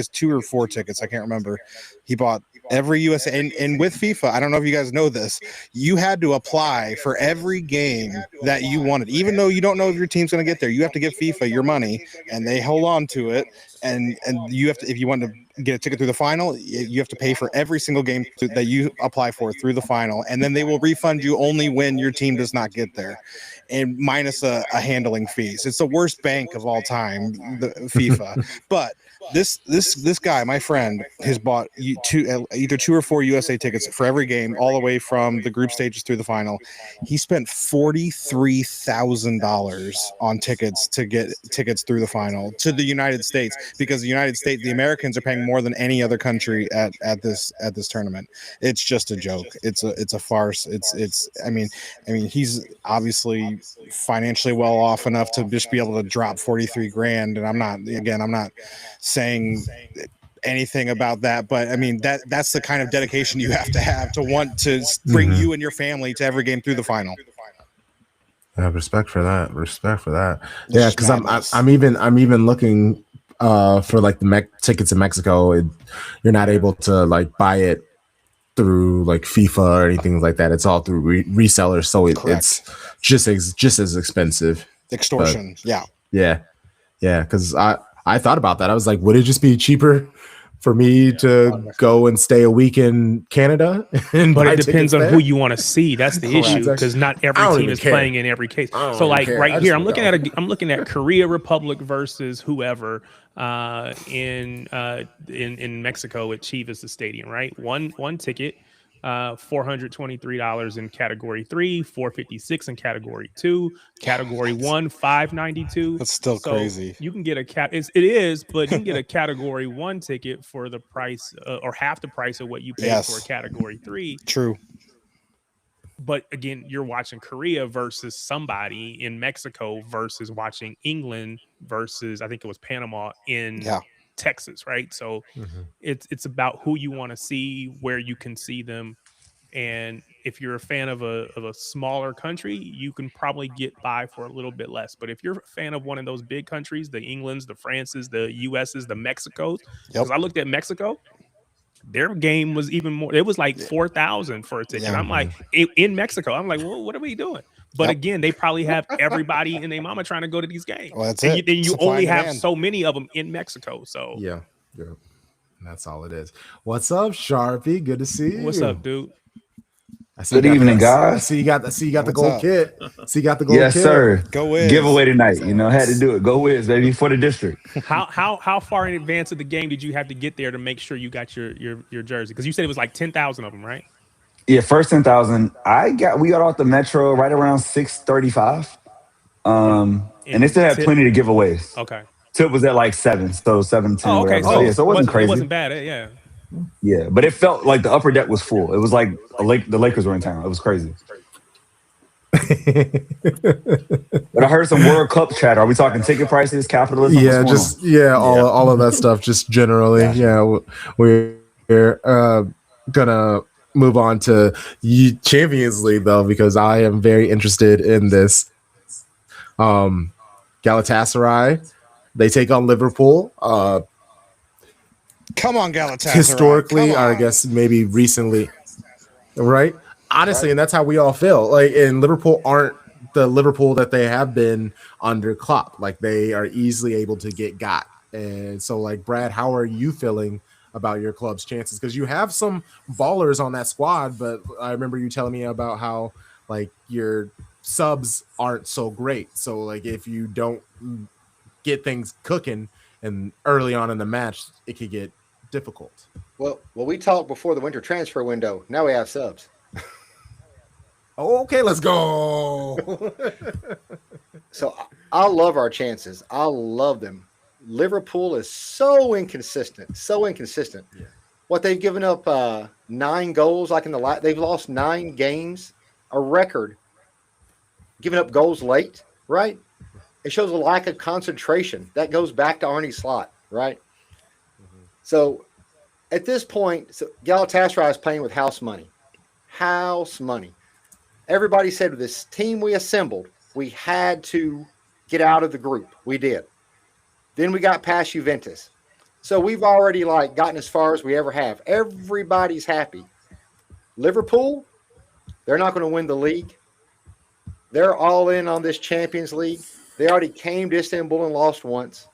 2 or 4 tickets. I can't remember. He bought every USA, and with FIFA, I don't know if you guys know this, you had to apply for every game that you wanted, even though you don't know if your team's going to get there. You have to give FIFA your money, and they hold on to it. And you have to, if you want to get a ticket through the final, you have to pay for every single game that you apply for through the final, and then they will refund you only when your team does not get there, and minus a handling fees. It's the worst bank of all time, the FIFA. But this guy, my friend, has bought either 2 or 4 USA tickets for every game, all the way from the group stages through the final. He spent $43,000 on tickets to get tickets through the final to the United States, because the Americans are paying more than any other country at this tournament. It's just a joke. It's a farce. I mean he's obviously financially well off enough to just be able to drop 43 grand, and I'm not saying anything about that, but I mean that's the kind of dedication you have to want to bring you and your family to every game through the final. I have respect for that. Yeah, because I'm even looking for like the tickets in Mexico. You're not able to like buy it through like FIFA or anything like that. It's all through resellers, so it's just as expensive. Extortion. But, yeah. Because I thought about that. I was like, would it just be cheaper for me to go and stay a week in Canada? But it depends on who you want to see. That's the issue, because not every team is playing in every case. So like right here, I'm looking at Korea Republic versus whoever in Mexico at Chivas Stadium, right? One ticket, $423 in category 3, $456 in category 2, category 1, $592. That's still crazy. You can get but you can get a category 1 ticket for the price or half the price of what you pay for a category 3. True. But again, you're watching Korea versus somebody in Mexico versus watching England versus I think it was Panama in Texas, right? So it's about who you want to see, where you can see them. And if you're a fan of a smaller country, you can probably get by for a little bit less. But if you're a fan of one of those big countries, the Englands, the Frances, the US's, the Mexicos, because I looked at Mexico, their game was even more. It was like 4,000 for a ticket. I'm like, in Mexico, I'm like, well, what are we doing? But again, they probably have everybody and their mama trying to go to these games. Well, that's and it. You only have so many of them in Mexico. So yeah. That's all it is. What's up, Sharpie? Good to see you. What's up, dude? Good evening, guys. I see you got the gold kit. See you got the gold kit. Yes, sir. Go Wiz. Giveaway tonight. Had to do it. Go Wiz, baby, for the district. How far in advance of the game did you have to get there to make sure you got your jersey? Because you said it was like 10,000 of them, right? Yeah, first 10,000. We got off the metro right around 6:35. And they still had plenty to giveaways. Okay. Tip was at like 7, so 7:10. Oh, okay. So it wasn't crazy. It wasn't bad. Yeah. Yeah, but it felt like the upper deck was full. It was like the Lakers were in town. It was crazy. But I heard some World Cup chatter. Are we talking ticket prices, capitalism? Yeah, all of that stuff. Just generally, we're gonna move on to Champions League though, because I am very interested in this. Galatasaray, they take on Liverpool. Come on, Galatasaray. Historically, I guess maybe recently, right? Honestly, and that's how we all feel. Like, and Liverpool aren't the Liverpool that they have been under Klopp. Like, they are easily able to get got. And so, like, Brad, how are you feeling about your club's chances? Because you have some ballers on that squad, but I remember you telling me about how, like, your subs aren't so great. So, like, if you don't get things cooking and early on in the match, it could get difficult. Well, we talked before the winter transfer window. Now we have subs. Okay, let's go. So I love our chances. I love them. Liverpool is so inconsistent. Yeah. What they've given up 9 goals, like they've lost 9 games, a record. Giving up goals late, right? It shows a lack of concentration. That goes back to Arne Slot, right? So at this point, Galatasaray is playing with house money. Everybody said with this team we assembled, we had to get out of the group. We did. Then we got past Juventus. So we've already gotten as far as we ever have. Everybody's happy. Liverpool, they're not going to win the league. They're all in on this Champions League. They already came to Istanbul and lost once.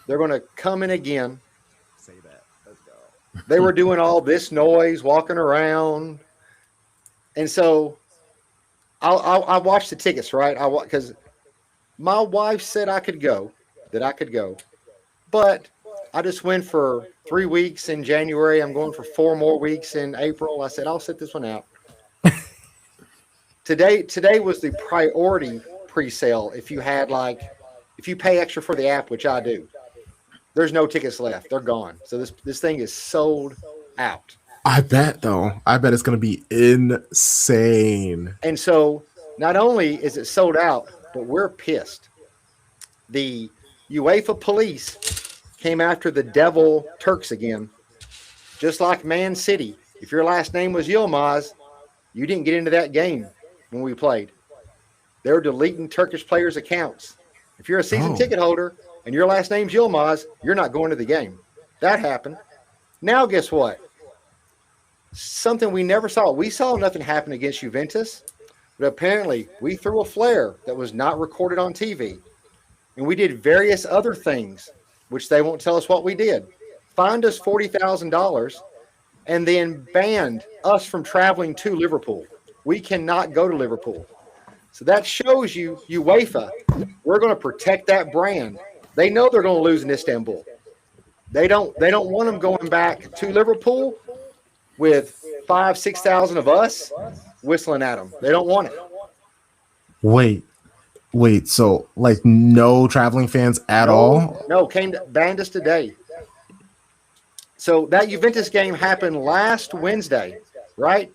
They're going to come in again. Say that. Let's go. They were doing all this noise, walking around. And so I watched the tickets, right? Because my wife said I could go. But I just went for 3 weeks in January. I'm going for 4 more weeks in April. I said, I'll sit this one out. Today was the priority pre-sale. If you pay extra for the app, which I do, there's no tickets left. They're gone. So this thing is sold out. I bet it's going to be insane. And so not only is it sold out, but we're pissed. The UEFA police came after the Devil Turks again, just like Man City. If your last name was Yilmaz, you didn't get into that game when we played. They were deleting Turkish players' accounts. If you're a season ticket holder and your last name's Yilmaz, you're not going to the game. That happened. Now, guess what? Something we never saw. We saw nothing happen against Juventus, but apparently we threw a flare that was not recorded on TV. And we did various other things, which they won't tell us what we did. Fined us $40,000 and then banned us from traveling to Liverpool. We cannot go to Liverpool. So that shows you, UEFA, we're going to protect that brand. They know they're going to lose in Istanbul. They don't want them going back to Liverpool with 5,000-6,000 of us whistling at them. They don't want it. Wait. So no traveling fans at all? No, banned us today. So that Juventus game happened last Wednesday, right?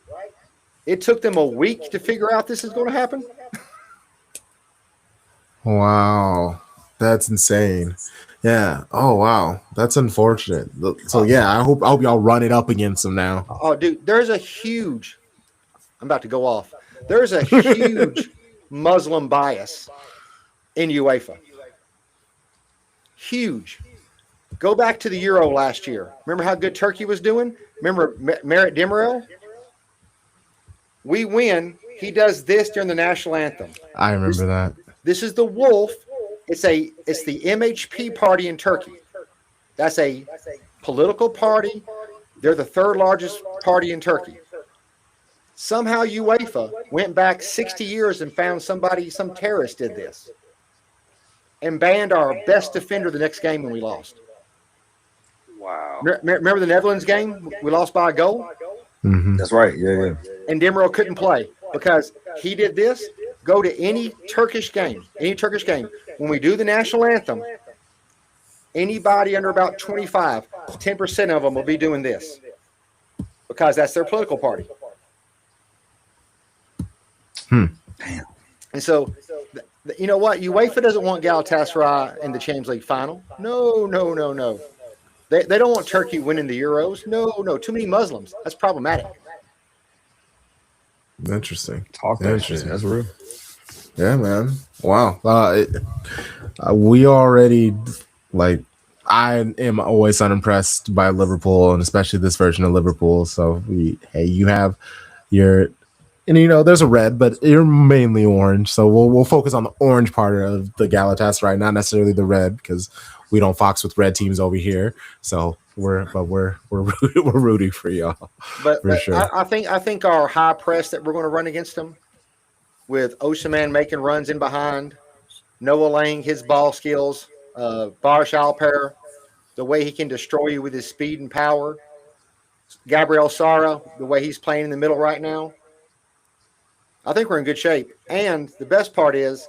It took them a week to figure out this is going to happen. Wow, that's insane. Yeah. Oh wow, that's unfortunate. So yeah, I hope y'all run it up against them now. Oh, dude, there's a huge. I'm about to go off. There's a huge Muslim bias in UEFA. Huge. Go back to the Euro last year. Remember how good Turkey was doing? Remember Merritt Demirel? We win. He does this during the national anthem. I remember that. This is the Wolf. It's the MHP party in Turkey. That's a political party. They're the third largest party in Turkey. Somehow UEFA went back 60 years and found some terrorist did this and banned our best defender the next game when we lost. Wow. Remember the Netherlands game? We lost by a goal? Mm-hmm. That's right. Yeah. And Demirel couldn't play because he did this. Go to any Turkish game. When we do the national anthem, anybody under about 25, 10% of them will be doing this because that's their political party. Damn. And so, you know what? UEFA doesn't want Galatasaray in the Champions League final. No. They don't want Turkey winning the Euros. No. Too many Muslims. That's problematic. Interesting. Talk that shit. That's real. Yeah, man. Wow. We already I am always unimpressed by Liverpool, and especially this version of Liverpool. So you have your. And there's a red, but you're mainly orange. So we'll focus on the orange part of the Galatasaray, not necessarily the red, because we don't fox with red teams over here. So we're rooting for y'all. But sure. I think our high press that we're going to run against them, with Osimhen making runs in behind, Noah Lang, his ball skills, Barış Alper, the way he can destroy you with his speed and power, Gabriel Sara, the way he's playing in the middle right now. I think we're in good shape. And the best part is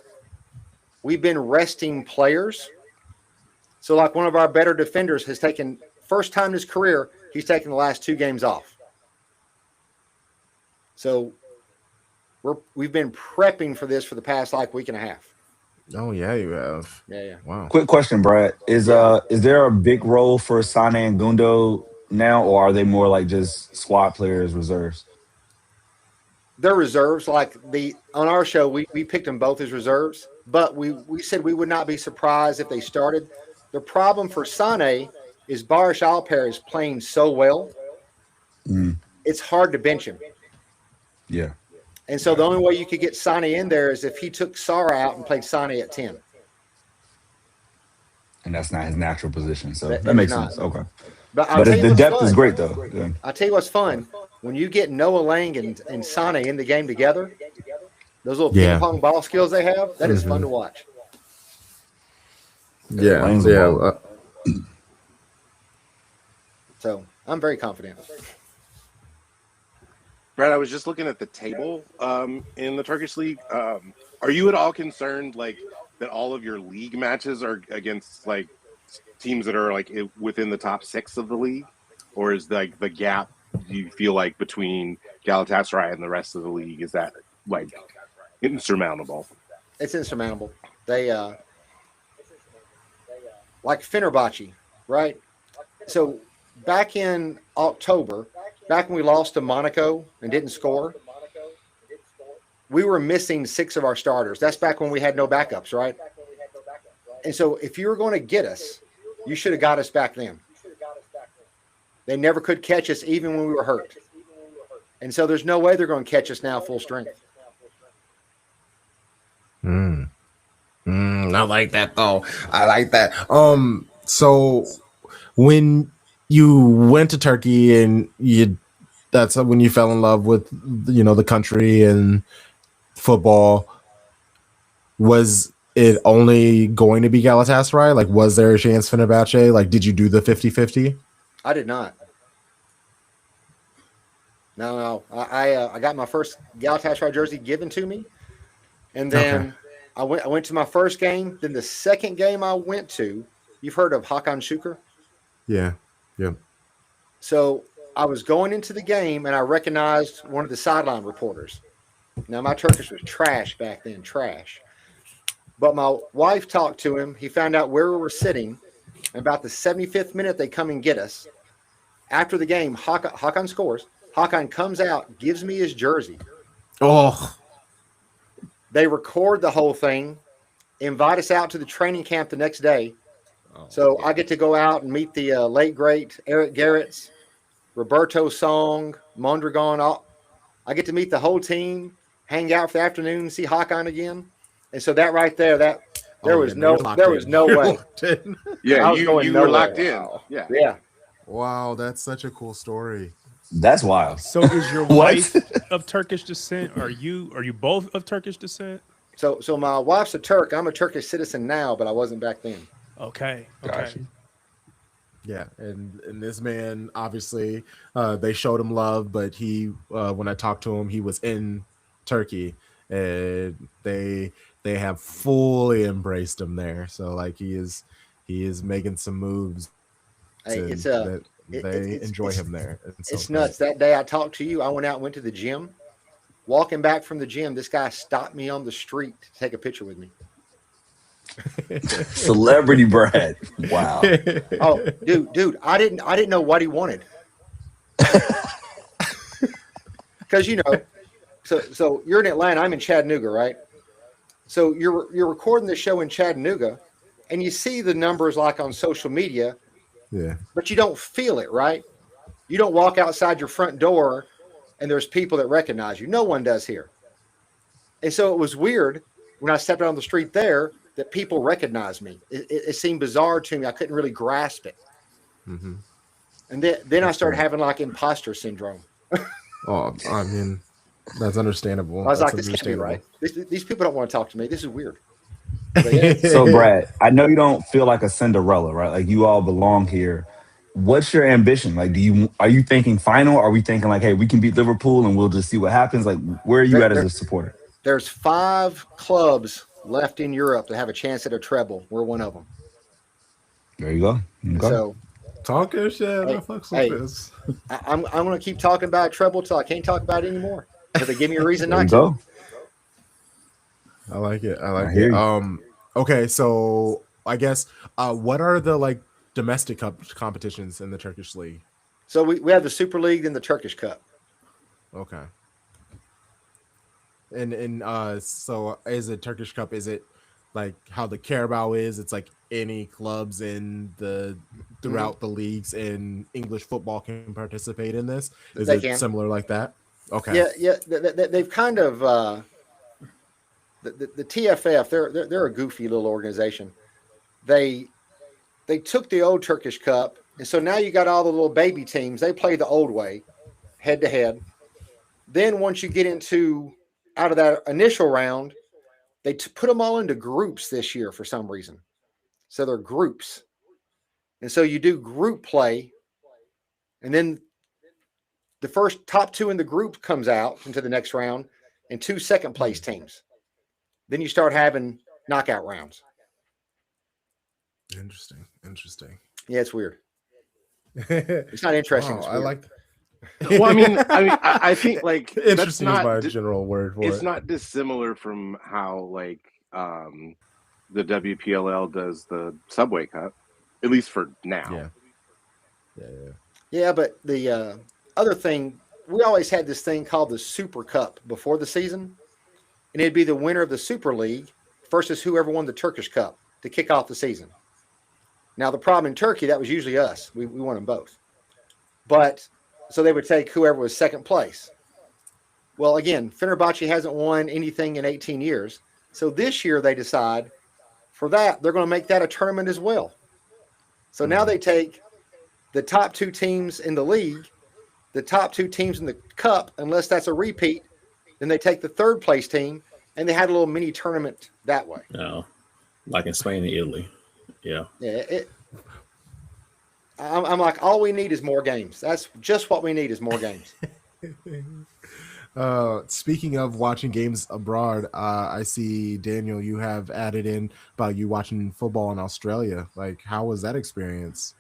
we've been resting players. So like one of our better defenders has taken, first time in his career, he's taken the last 2 games off. So we've been prepping for this for the past week and a half. Oh yeah, you have. Yeah. Wow. Quick question, Brad. Is there a big role for Sane and Gundo now, or are they more like just squad players, reserves? They're reserves. On our show, we picked them both as reserves, but we said we would not be surprised if they started. The problem for Sane is Barış Alper is playing so well. It's hard to bench him. Yeah. And so the only way you could get Sane in there is if he took Sara out and played Sane at 10. And that's not his natural position. So that makes sense. Okay. But the depth is great, though. Yeah. I'll tell you what's fun. When you get Noah Lang and Sane in the game together, those little ping pong ball skills they have, that is fun to watch. Yeah. So I'm very confident. Brad, I was just looking at the table in the Turkish league. Are you at all concerned that all of your league matches are against teams that are within the top 6 of the league, or is the gap you feel like between Galatasaray and the rest of the league, is that insurmountable? It's insurmountable. They like Fenerbahce, right? So back in October, back when we lost to Monaco and didn't score, we were missing 6 of our starters. That's back when we had no backups, right? And so if you were going to get us, you should have got us back then. They never could catch us even when we were hurt. And so there's no way they're going to catch us now full strength. I like that though. I like that. So when you went to Turkey and that's when you fell in love with the country and football, was it only going to be Galatasaray? Was there a chance Fenerbahce? Did you do the 50-50? I did not. No. I got my first Galatasaray jersey given to me, and then I went to my first game. Then the second game I went to, you've heard of Hakan Şükür? Yeah. So I was going into the game and I recognized one of the sideline reporters. Now, my Turkish was trash back then, trash. But my wife talked to him. He found out where we were sitting. And about the 75th minute, they come and get us. After the game, Hakan scores. Hakan comes out, gives me his jersey. Oh. They record the whole thing, invite us out to the training camp the next day. So I get to go out and meet the late, great Eric Garrett's, Roberto Song, Mondragon. I get to meet the whole team, hang out for the afternoon, see Hakan again. And so that right there, there was no way. Yeah, you were locked in. Wow. Yeah. Wow, that's such a cool story. That's wild. So is your wife of Turkish descent? Are you both of Turkish descent? So my wife's a Turk. I'm a Turkish citizen now, but I wasn't back then. Okay. Gotcha. Yeah, and this man, obviously, they showed him love, but he, when I talked to him, he was in Turkey, and they have fully embraced him there. So like he is making some moves. Hey, they enjoy him there. It's nuts. That day I talked to you, I went to the gym. Walking back from the gym, this guy stopped me on the street to take a picture with me. Celebrity Brad. Wow. Oh, dude, I didn't know what he wanted. Because so you're in Atlanta, I'm in Chattanooga, right? So you're recording the show in Chattanooga, and you see the numbers like on social media, but you don't feel it, right? You don't walk outside your front door and there's people that recognize you. No one does here. And so it was weird when I stepped out on the street there that people recognized me. It seemed bizarre to me. I couldn't really grasp it. Mm-hmm. And then I started having like imposter syndrome. Oh, I mean, that's understandable. I was that's like, this can't be right. These people don't want to talk to me. This is weird. So, Brad, I know you don't feel like a Cinderella, right? Like you all belong here. What's your ambition? Like, are you thinking final? Or are we thinking like, hey, we can beat Liverpool and we'll just see what happens? Like, where are you at as a supporter? There's 5 clubs left in Europe that have a chance at a treble. We're one of them. There you go. Okay. So, talk your shit. This. I'm going to keep talking about treble till I can't talk about it anymore. Because they give me a reason not to. Go. I like it. Okay, so I guess what are the like domestic competitions in the Turkish league? So we have the Super League and the Turkish Cup. Okay. And so is it Turkish Cup? Is it like how the Carabao is? It's like any clubs in throughout the leagues in English football can participate in this? Is it similar like that? Okay. Yeah. They've kind of the TFF. They're a goofy little organization. They took the old Turkish Cup, and so now you got all the little baby teams. They play the old way, head to head. Then once you get out of that initial round, they put them all into groups this year for some reason. So they're groups, and so you do group play, and then the first top 2 in the group comes out into the next round, and 2 second place teams. Then you start having knockout rounds. Interesting. Yeah, it's weird. It's not interesting. Wow, I like that. Well, I think like interesting is my general word for it. It's not dissimilar from how like the WPLL does the Subway Cup, at least for now. Yeah, but the other thing, we always had this thing called the Super Cup before the season, and it'd be the winner of the Super League versus whoever won the Turkish Cup to kick off the season. Now, the problem in Turkey, that was usually us. We won them both. But so they would take whoever was second place. Well, again, Fenerbahce hasn't won anything in 18 years. So this year they decide for that, they're going to make that a tournament as well. So now they take the top 2 teams in the league, the top 2 teams in the cup, unless that's a repeat, then they take the 3rd place team, and they had a little mini tournament that way. No, like in Spain and Italy. Yeah. I'm like, all we need is more games. That's just what we need is more games. Speaking of watching games abroad, I see, Daniel, you have added in about you watching football in Australia. Like, how was that experience?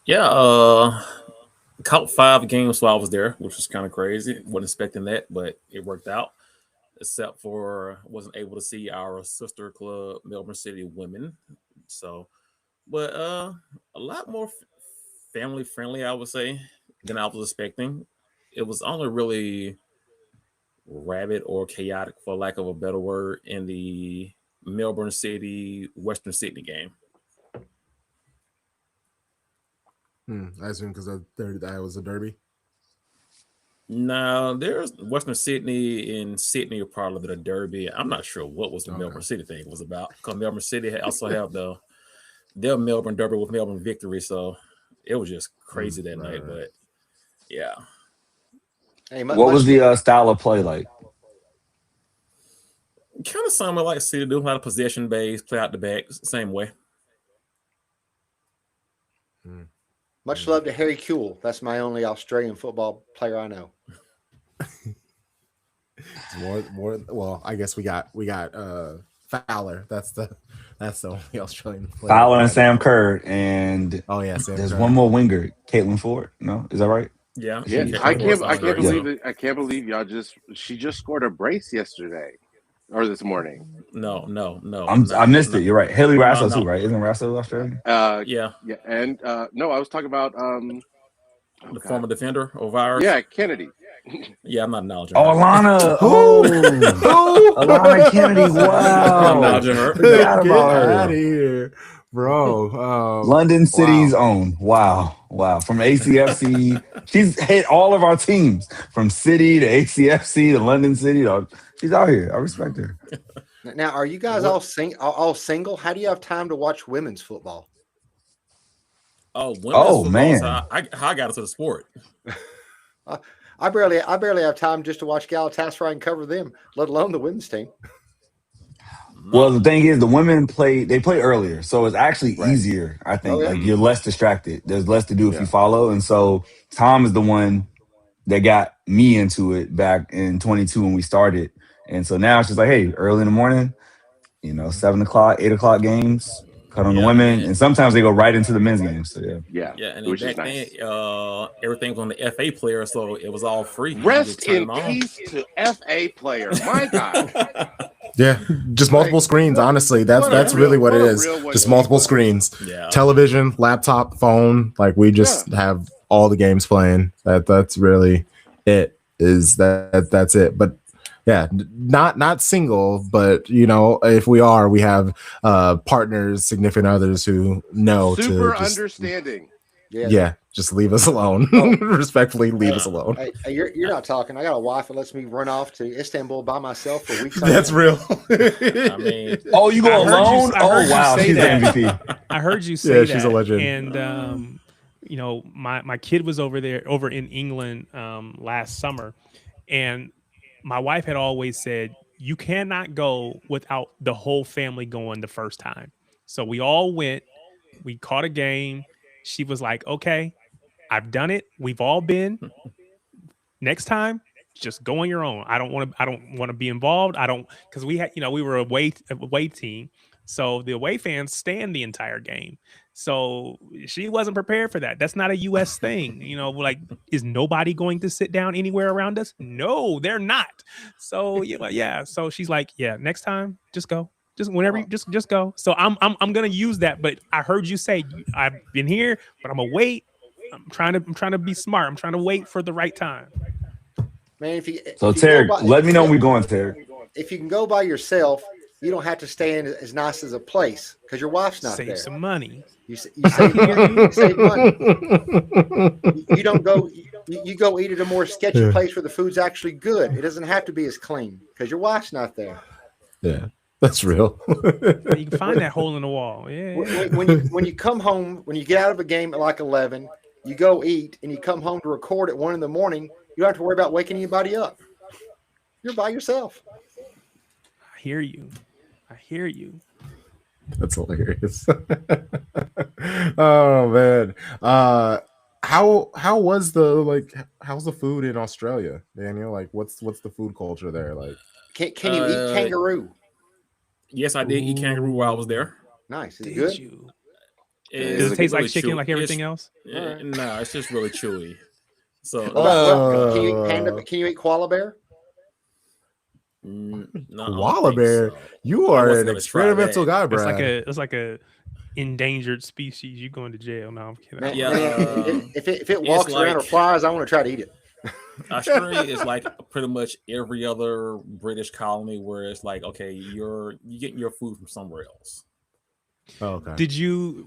Yeah, Caught 5 games while I was there, which was kind of crazy. Wasn't expecting that, but it worked out. Except for wasn't able to see our sister club, Melbourne City Women. So, but a lot more family friendly, I would say, than I was expecting. It was only really rabid or chaotic, for lack of a better word, in the Melbourne City Western Sydney game. I assume because that was a derby. No, there's Western Sydney and Sydney are part of the derby. I'm not sure what was the Melbourne City thing was about, because Melbourne City also have their Melbourne derby with Melbourne Victory, so it was just crazy that night. But yeah, hey, what was the style of play like? Kind of something like City do, a lot of possession based, play out the back, same way. Much love to Harry Kuehl. That's my only Australian football player I know. more. Well, I guess we got Fowler. That's the only Australian player. Fowler and Sam Kerr, and Sam there's Kerr. One more winger, Caitlin Ford. No, is that right? Yeah. I can't believe y'all she just scored a brace yesterday or this morning. No. I missed it. You're right. Haley Rasso too, right? Isn't Rasso Australian? Yeah. And no, I was talking about the former defender of ours. Yeah, Kennedy. Yeah, I'm not acknowledging. Alana. Alana Kennedy. Wow. I'm acknowledging her. Get out of here, bro. London City's own. Wow. From ACFC, she's hit all of our teams from City to ACFC to London City. She's out here. I respect her. Now, are you guys all single? How do you have time to watch women's football? Man! How I got into the sport. I barely have time just to watch Galatasaray and cover them, let alone the women's team. Well, the thing is, the women play earlier, so it's actually easier. I think like you're less distracted. There's less to do if you follow, and so Tom is the one that got me into it back in 22 when we started, and so now it's just like, hey, early in the morning, 7 o'clock, 8 o'clock games. Cut on the women, and sometimes they go right into the men's games. So yeah. And back then, everything was on the FA player, so it was all free. Rest in peace to FA player. My God. Yeah, just multiple screens. Honestly, that's really what it is. Just multiple screens. Yeah. Television, laptop, phone. Like we just have all the games playing. That's really it. That's it. But yeah, not single, but if we are, we have partners, significant others who know super understanding. Yeah, just leave us alone. Respectfully, leave us alone. Hey, you're not talking. I got a wife that lets me run off to Istanbul by myself for weeks. That's real. I mean, you go alone? Wow, she's an MVP. I heard you say that. She's a legend. And my kid was over in England last summer, and my wife had always said, you cannot go without the whole family going the first time. So we all went, we caught a game. She was like, okay, I've done it. We've all been. Next time, just go on your own. I don't want to be involved. Because we had, we were a away team. So the away fans stand the entire game. So she wasn't prepared for that. That's not a U.S. thing. Like, is nobody going to sit down anywhere around us? No, they're not. So yeah. So she's like, yeah, next time, just go. Just whenever, just go. So I'm gonna use that. But I heard you say I've been here, but I'm gonna wait. I'm trying to be smart. I'm trying to wait for the right time. Man, Terry, let me know when we're going, Terry. If you can go by yourself, you don't have to stay in as nice as a place because your wife's not there. Save some money. You save money. You save money. You don't go. You go eat at a more sketchy place where the food's actually good. It doesn't have to be as clean because your wife's not there. Yeah, that's real. You can find that hole in the wall. Yeah. When you come home, when you get out of a game at like 11, you go eat and you come home to record at 1 a.m. You don't have to worry about waking anybody up. You're by yourself. I hear you. That's hilarious. Oh man. How's the food in Australia, Daniel? Like what's the food culture there like? Can you eat kangaroo? Yes, I did eat kangaroo while I was there. Nice. Is it good? Does it taste really like chicken chewy. like everything else? No, it's just really chewy. So can you eat panda? Can you eat koala bear? No, Koala bear. So. You are an experimental guy, Brad. It's like a endangered species. You going to jail? No, I'm kidding. Man, if it walks around or flies, I want to try to eat it. Australia is like pretty much every other British colony where it's like, okay, you're getting your food from somewhere else. Oh, okay.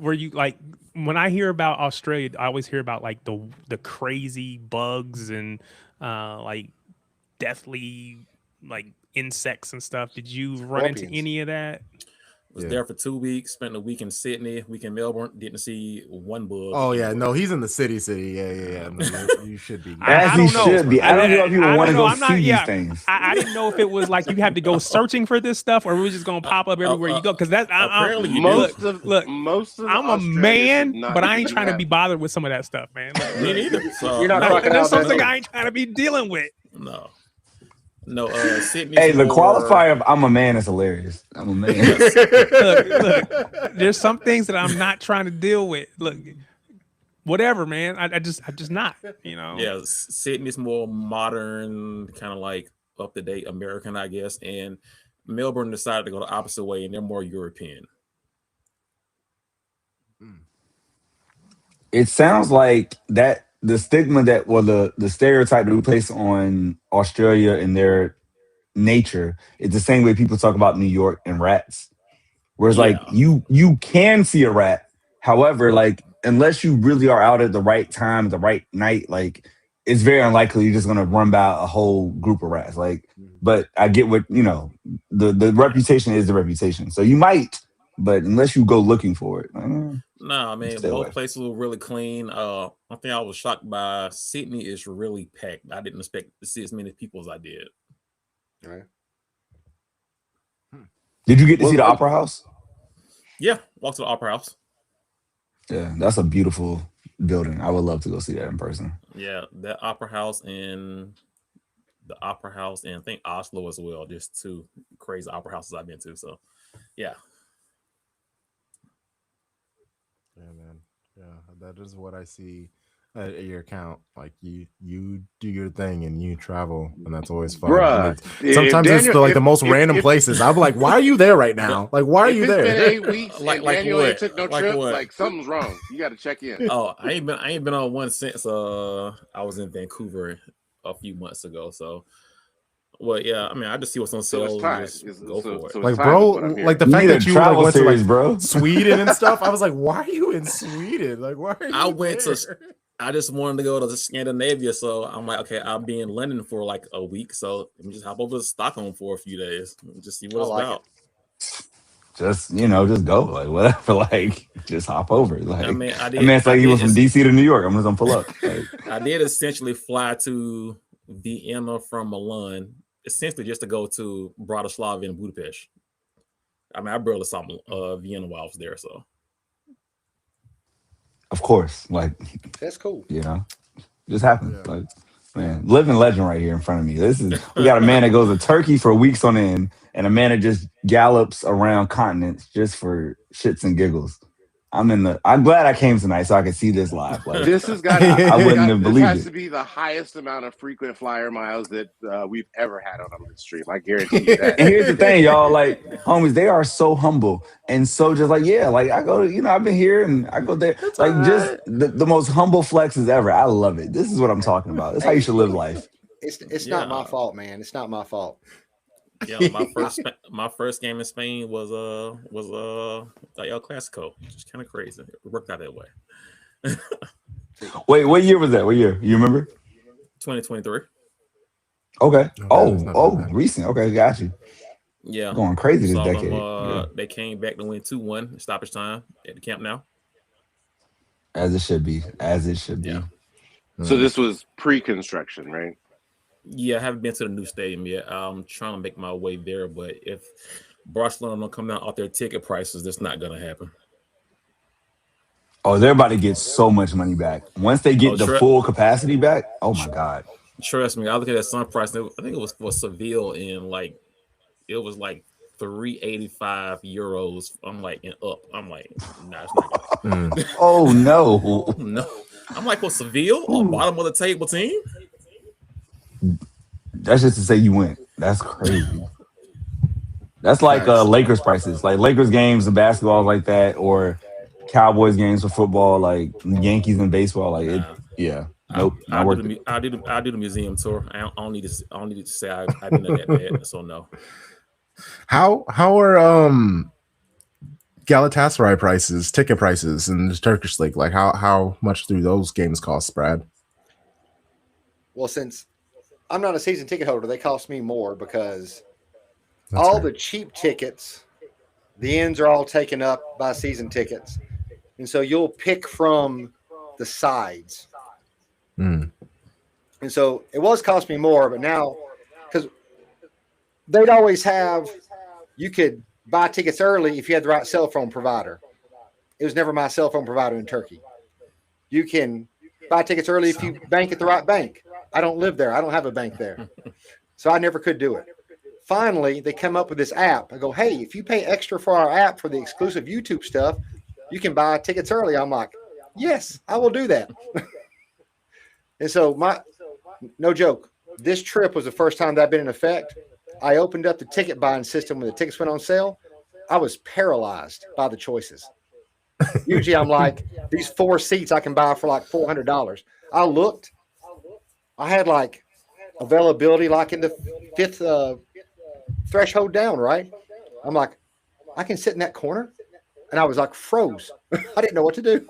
Were you like, when I hear about Australia, I always hear about like the crazy bugs and like deathly like insects and stuff. Did you run into any of that? Was there for 2 weeks, spent a week in Sydney, week in Melbourne, didn't see one bug. Oh yeah, no, he's in the city. Yeah. No, you should be. As he should be. I don't know if people want to go see these things. I didn't know if it was like you have to go searching for this stuff, or we're just gonna pop up everywhere you go. Because that's most of I'm a man, but I ain't trying to be bothered with some of that stuff, man. Me neither. So, you're not talking about something I ain't trying to be dealing with. No, Sydney. Hey, the qualifier of "I'm a man" is hilarious. I'm a man. Look, there's some things that I'm not trying to deal with. Look, whatever, man. I'm just not. You know. Yeah, Sydney's more modern, kind of like up to date American, I guess, and Melbourne decided to go the opposite way, and they're more European. It sounds like that. The stigma that, the stereotype that we place on Australia and their nature is the same way people talk about New York and rats. Whereas like you can see a rat. However, like unless you really are out at the right time, the right night, like it's very unlikely you're just gonna run by a whole group of rats. Like, but I get what, the reputation is the reputation. So you might, but unless you go looking for it. No, I mean, both places were really clean. One thing I was shocked by, Sydney is really packed. I didn't expect to see as many people as I did. All right. Did you get to see the Opera House? Yeah, walked to the Opera House. Yeah, that's a beautiful building. I would love to go see that in person. Yeah, the Opera House and I think Oslo as well. Just two crazy opera houses I've been to. So, yeah. Yeah, man. Yeah, that is what I see at your account. Like you do your thing and you travel, and that's always fun. Bruh, sometimes Daniel, it's like the most random places. I'm like, why are you there right now? Like, why are you there? It's been 8 weeks. like Daniel ain't took no trip. What? Like something's wrong. You got to check in. Oh, I ain't been on one since I was in Vancouver a few months ago. So. Well, yeah, I mean, I just see what's on sale. Go for it. Like, bro, like the fact that you went to like bro. Sweden and stuff. I was like, why are you in Sweden? Like, why are you I just wanted to go to Scandinavia, so I'm like, okay, I'll be in London for like a week, so let me just hop over to Stockholm for a few days, just see what it's about. Just just go, like whatever, like just hop over. Like I mean, it's like you went from DC to New York. I'm just gonna pull up. Like, I did essentially fly to Vienna from Milan. Essentially just to go to Bratislava and Budapest. I mean, I barely saw Vienna while I was there, so. Of course, like that's cool. Just happened. Yeah. Like, man, living legend right here in front of me. We got a man that goes to Turkey for weeks on end, and a man that just gallops around continents just for shits and giggles. I'm glad I came tonight so I could see this live. Like, this has got. I wouldn't have believed it. This has to be the highest amount of frequent flyer miles that we've ever had on this stream. I guarantee you that. And here's the thing, y'all. Like, homies, they are so humble and so just like, yeah, like I go to, I've been here and I go there. That's like just the most humble flexes ever. I love it. This is what I'm talking about. That's how you should live life. It's not my fault, man. It's not my fault. Yeah, my first game in Spain was El Clasico, which is kind of crazy. It worked out that way. Wait, what year was that? What year? You remember? 2023. Okay. Oh, recent. Okay, got you. Yeah, going crazy this decade. They came back to win 2-1 stoppage time at the Camp Nou. As it should be. Yeah. So this was pre-construction, right? Yeah, I haven't been to the new stadium yet. I'm trying to make my way there, but if Barcelona don't come down off their ticket prices, that's not going to happen. Oh, they're about to get so much money back. Once they get the full capacity back, oh my God. Trust me, I look at that some price. I think it was for Seville and it was like €385. I'm like, and up. I'm like, nah, it's not gonna Oh no. No. I'm like, well, Seville, a bottom of the table team. That's just to say you went. That's crazy. That's like Lakers prices, like Lakers games and basketball like that, or Cowboys games for football, like Yankees and baseball. Like it, yeah. Nope. I'll do the museum tour. I don't need to say I've been in that bad. So no. How are Galatasaray prices, ticket prices in the Turkish league? Like how much do those games cost, Brad? Well, since I'm not a season ticket holder, they cost me more because That's all fair. the cheap tickets, the ends are all taken up by season tickets. And so you'll pick from the sides. Mm. And so it was cost me more, but now, because they'd always have, you could buy tickets early if you had the right cell phone provider. It was never my cell phone provider in Turkey. You can buy tickets early if you bank at the right bank. I don't live there. I don't have a bank there. So I never could do it. Finally, they come up with this app. I go, hey, if you pay extra for our app for the exclusive YouTube stuff, you can buy tickets early. I'm like, yes, I will do that. And so no joke, this trip was the first time that I've been in effect. I opened up the ticket buying system when the tickets went on sale. I was paralyzed by the choices. Usually I'm like, these 4 seats I can buy for like $400. I looked, I had like availability like in the 5th threshold down, right? I'm like, I can sit in that corner. And I was like froze. I didn't know what to do.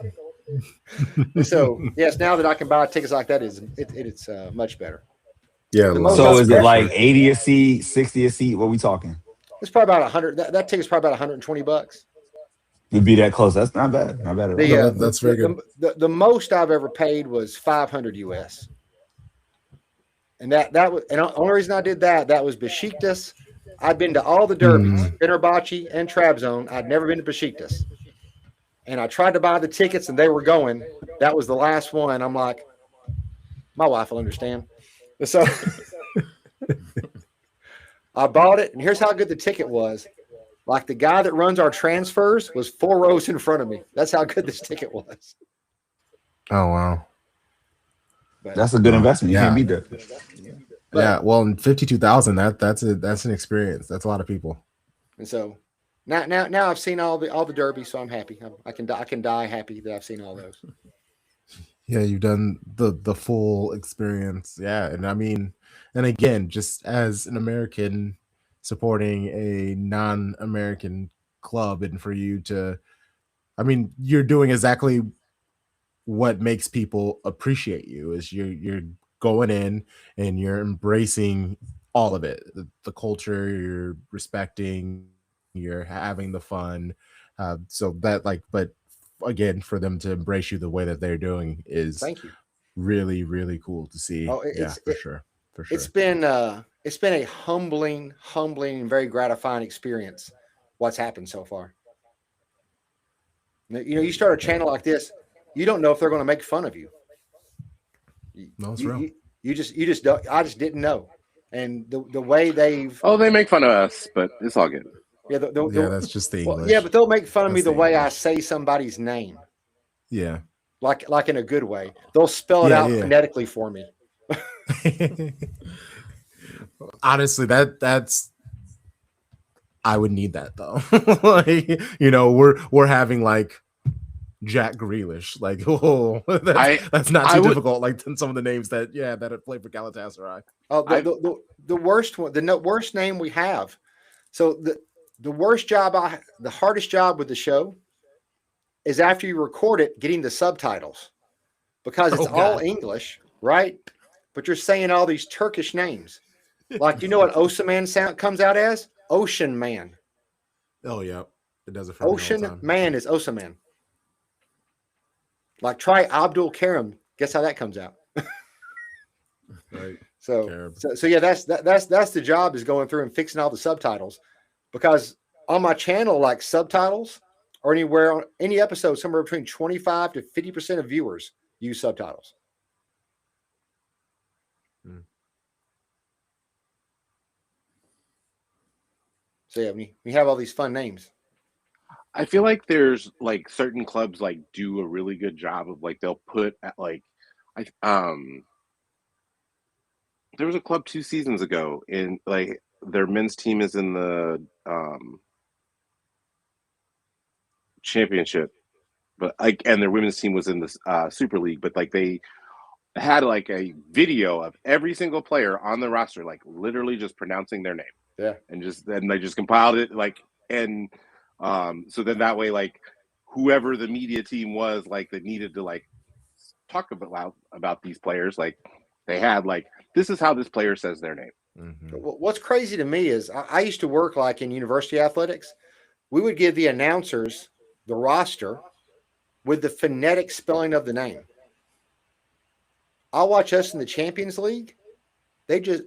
So yes, now that I can buy tickets like that, it's much better. Yeah. So is it like 80 a seat, 60 a seat? What are we talking? It's probably about 100. That ticket's probably about $120. It'd be that close. That's not bad. Not bad at all. No, that's very good. The most I've ever paid was $500 US. And that was, and the only reason I did that was Besiktas. I'd been to all the derbies, Fenerbahce and Trabzon. I'd never been to Besiktas. And I tried to buy the tickets and they were going. That was the last one. I'm like, my wife will understand. So I bought it, and here's how good the ticket was. Like the guy that runs our transfers was 4 rows in front of me. That's how good this ticket was. Oh wow. But, that's a good investment. You can't beat that. Yeah, well, in 52,000, that's an experience. That's a lot of people. And so now I've seen all the derbies, so I'm happy. I can die happy that I've seen all those. Yeah, you've done the full experience. Yeah, and I mean, and again, just as an American supporting a non-American club, and for you to, I mean, you're doing exactly what makes people appreciate you. Is you're going in and you're embracing all of it, the culture, you're respecting, you're having the fun. So that, like, but again, for them to embrace you the way that they're doing is Thank you. really, really cool to see. For sure. It's been a humbling and very gratifying experience what's happened so far. You know, you start a channel like this, you don't know if they're going to make fun of you. No, it's real. You just don't. I just didn't know. And the way they make fun of us, but it's all good. Yeah, that's just the English. Yeah, but they'll make fun of me the way I say somebody's name. Yeah, like in a good way. They'll spell it out phonetically for me. Honestly, that's I would need that though. Like, you know, we're having like Jack Grealish, like, oh, that's not too difficult. Like some of the names that have played for Galatasaray. Oh, the worst one, the worst name we have. So the worst job, the hardest job with the show is after you record it, getting the subtitles, because it's all English, right? But you're saying all these Turkish names. Like, you know what Osaman sound comes out as? Ocean Man. Oh yeah, it does it for Ocean Man is Osaman. Like, try Abdul Karim. Guess how that comes out? Right. So yeah, that's the job, is going through and fixing all the subtitles, because on my channel, like, subtitles or anywhere on any episode, somewhere between 25 to 50% of viewers use subtitles. So yeah, we have all these fun names. I feel like there's like certain clubs like do a really good job of like they'll put at like there was a club 2 seasons ago in like their men's team is in the championship, but like and their women's team was in the Super League, but like they had like a video of every single player on the roster, like literally just pronouncing their name. Yeah. And they just compiled it like and so then that way like whoever the media team was like that needed to like talk about these players, like they had like this is how this player says their name. Mm-hmm. What's crazy to me is I used to work like in university athletics. We would give the announcers the roster with the phonetic spelling of the name. I'll watch us in the Champions League. They just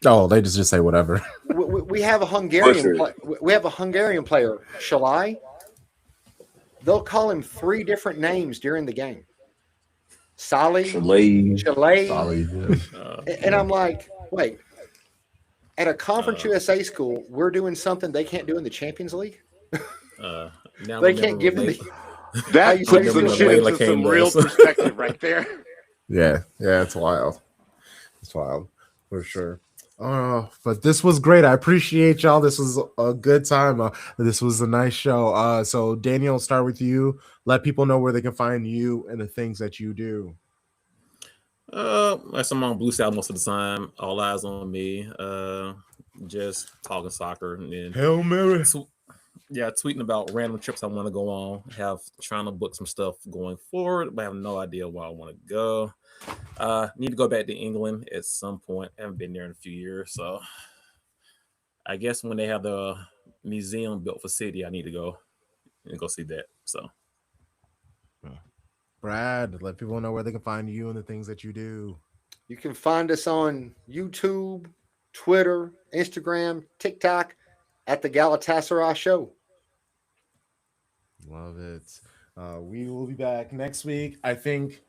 say whatever. We have a Hungarian. We have a Hungarian player, Shalai. They'll call him 3 different names during the game. Shalai. And I'm like, wait. At a Conference USA school, we're doing something they can't do in the Champions League. They can't give them that puts some shit into some real perspective right there. Yeah, it's wild. It's wild for sure. But this was great. I appreciate y'all. This was a good time. This was a nice show. So Daniel, start with you. Let people know where they can find you and the things that you do. I'm on Blue South most of the time. All eyes on me. Just talking soccer and then Hail Mary. Tweeting about random trips I want to go on. Trying to book some stuff going forward, but I have no idea where I want to go. Need to go back to England at some point. I haven't been there in a few years, so I guess when they have the museum built for City, I need to go and go see that. So, Brad, let people know where they can find you and the things that you do. You can find us on YouTube, Twitter, Instagram, TikTok at the Galatasaray Show. Love it. We will be back next week. I think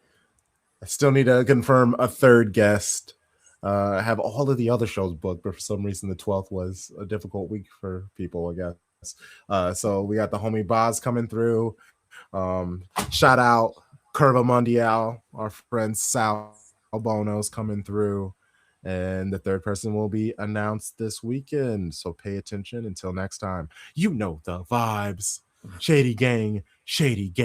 I still need to confirm a third guest. I have all of the other shows booked, but for some reason the 12th was a difficult week for people, I guess. So we got the homie Boz coming through. Shout out Curva Mundial, our friend Sal Bono's coming through. And the third person will be announced this weekend. So pay attention. Until next time, you know the vibes. Shady gang, shady gang.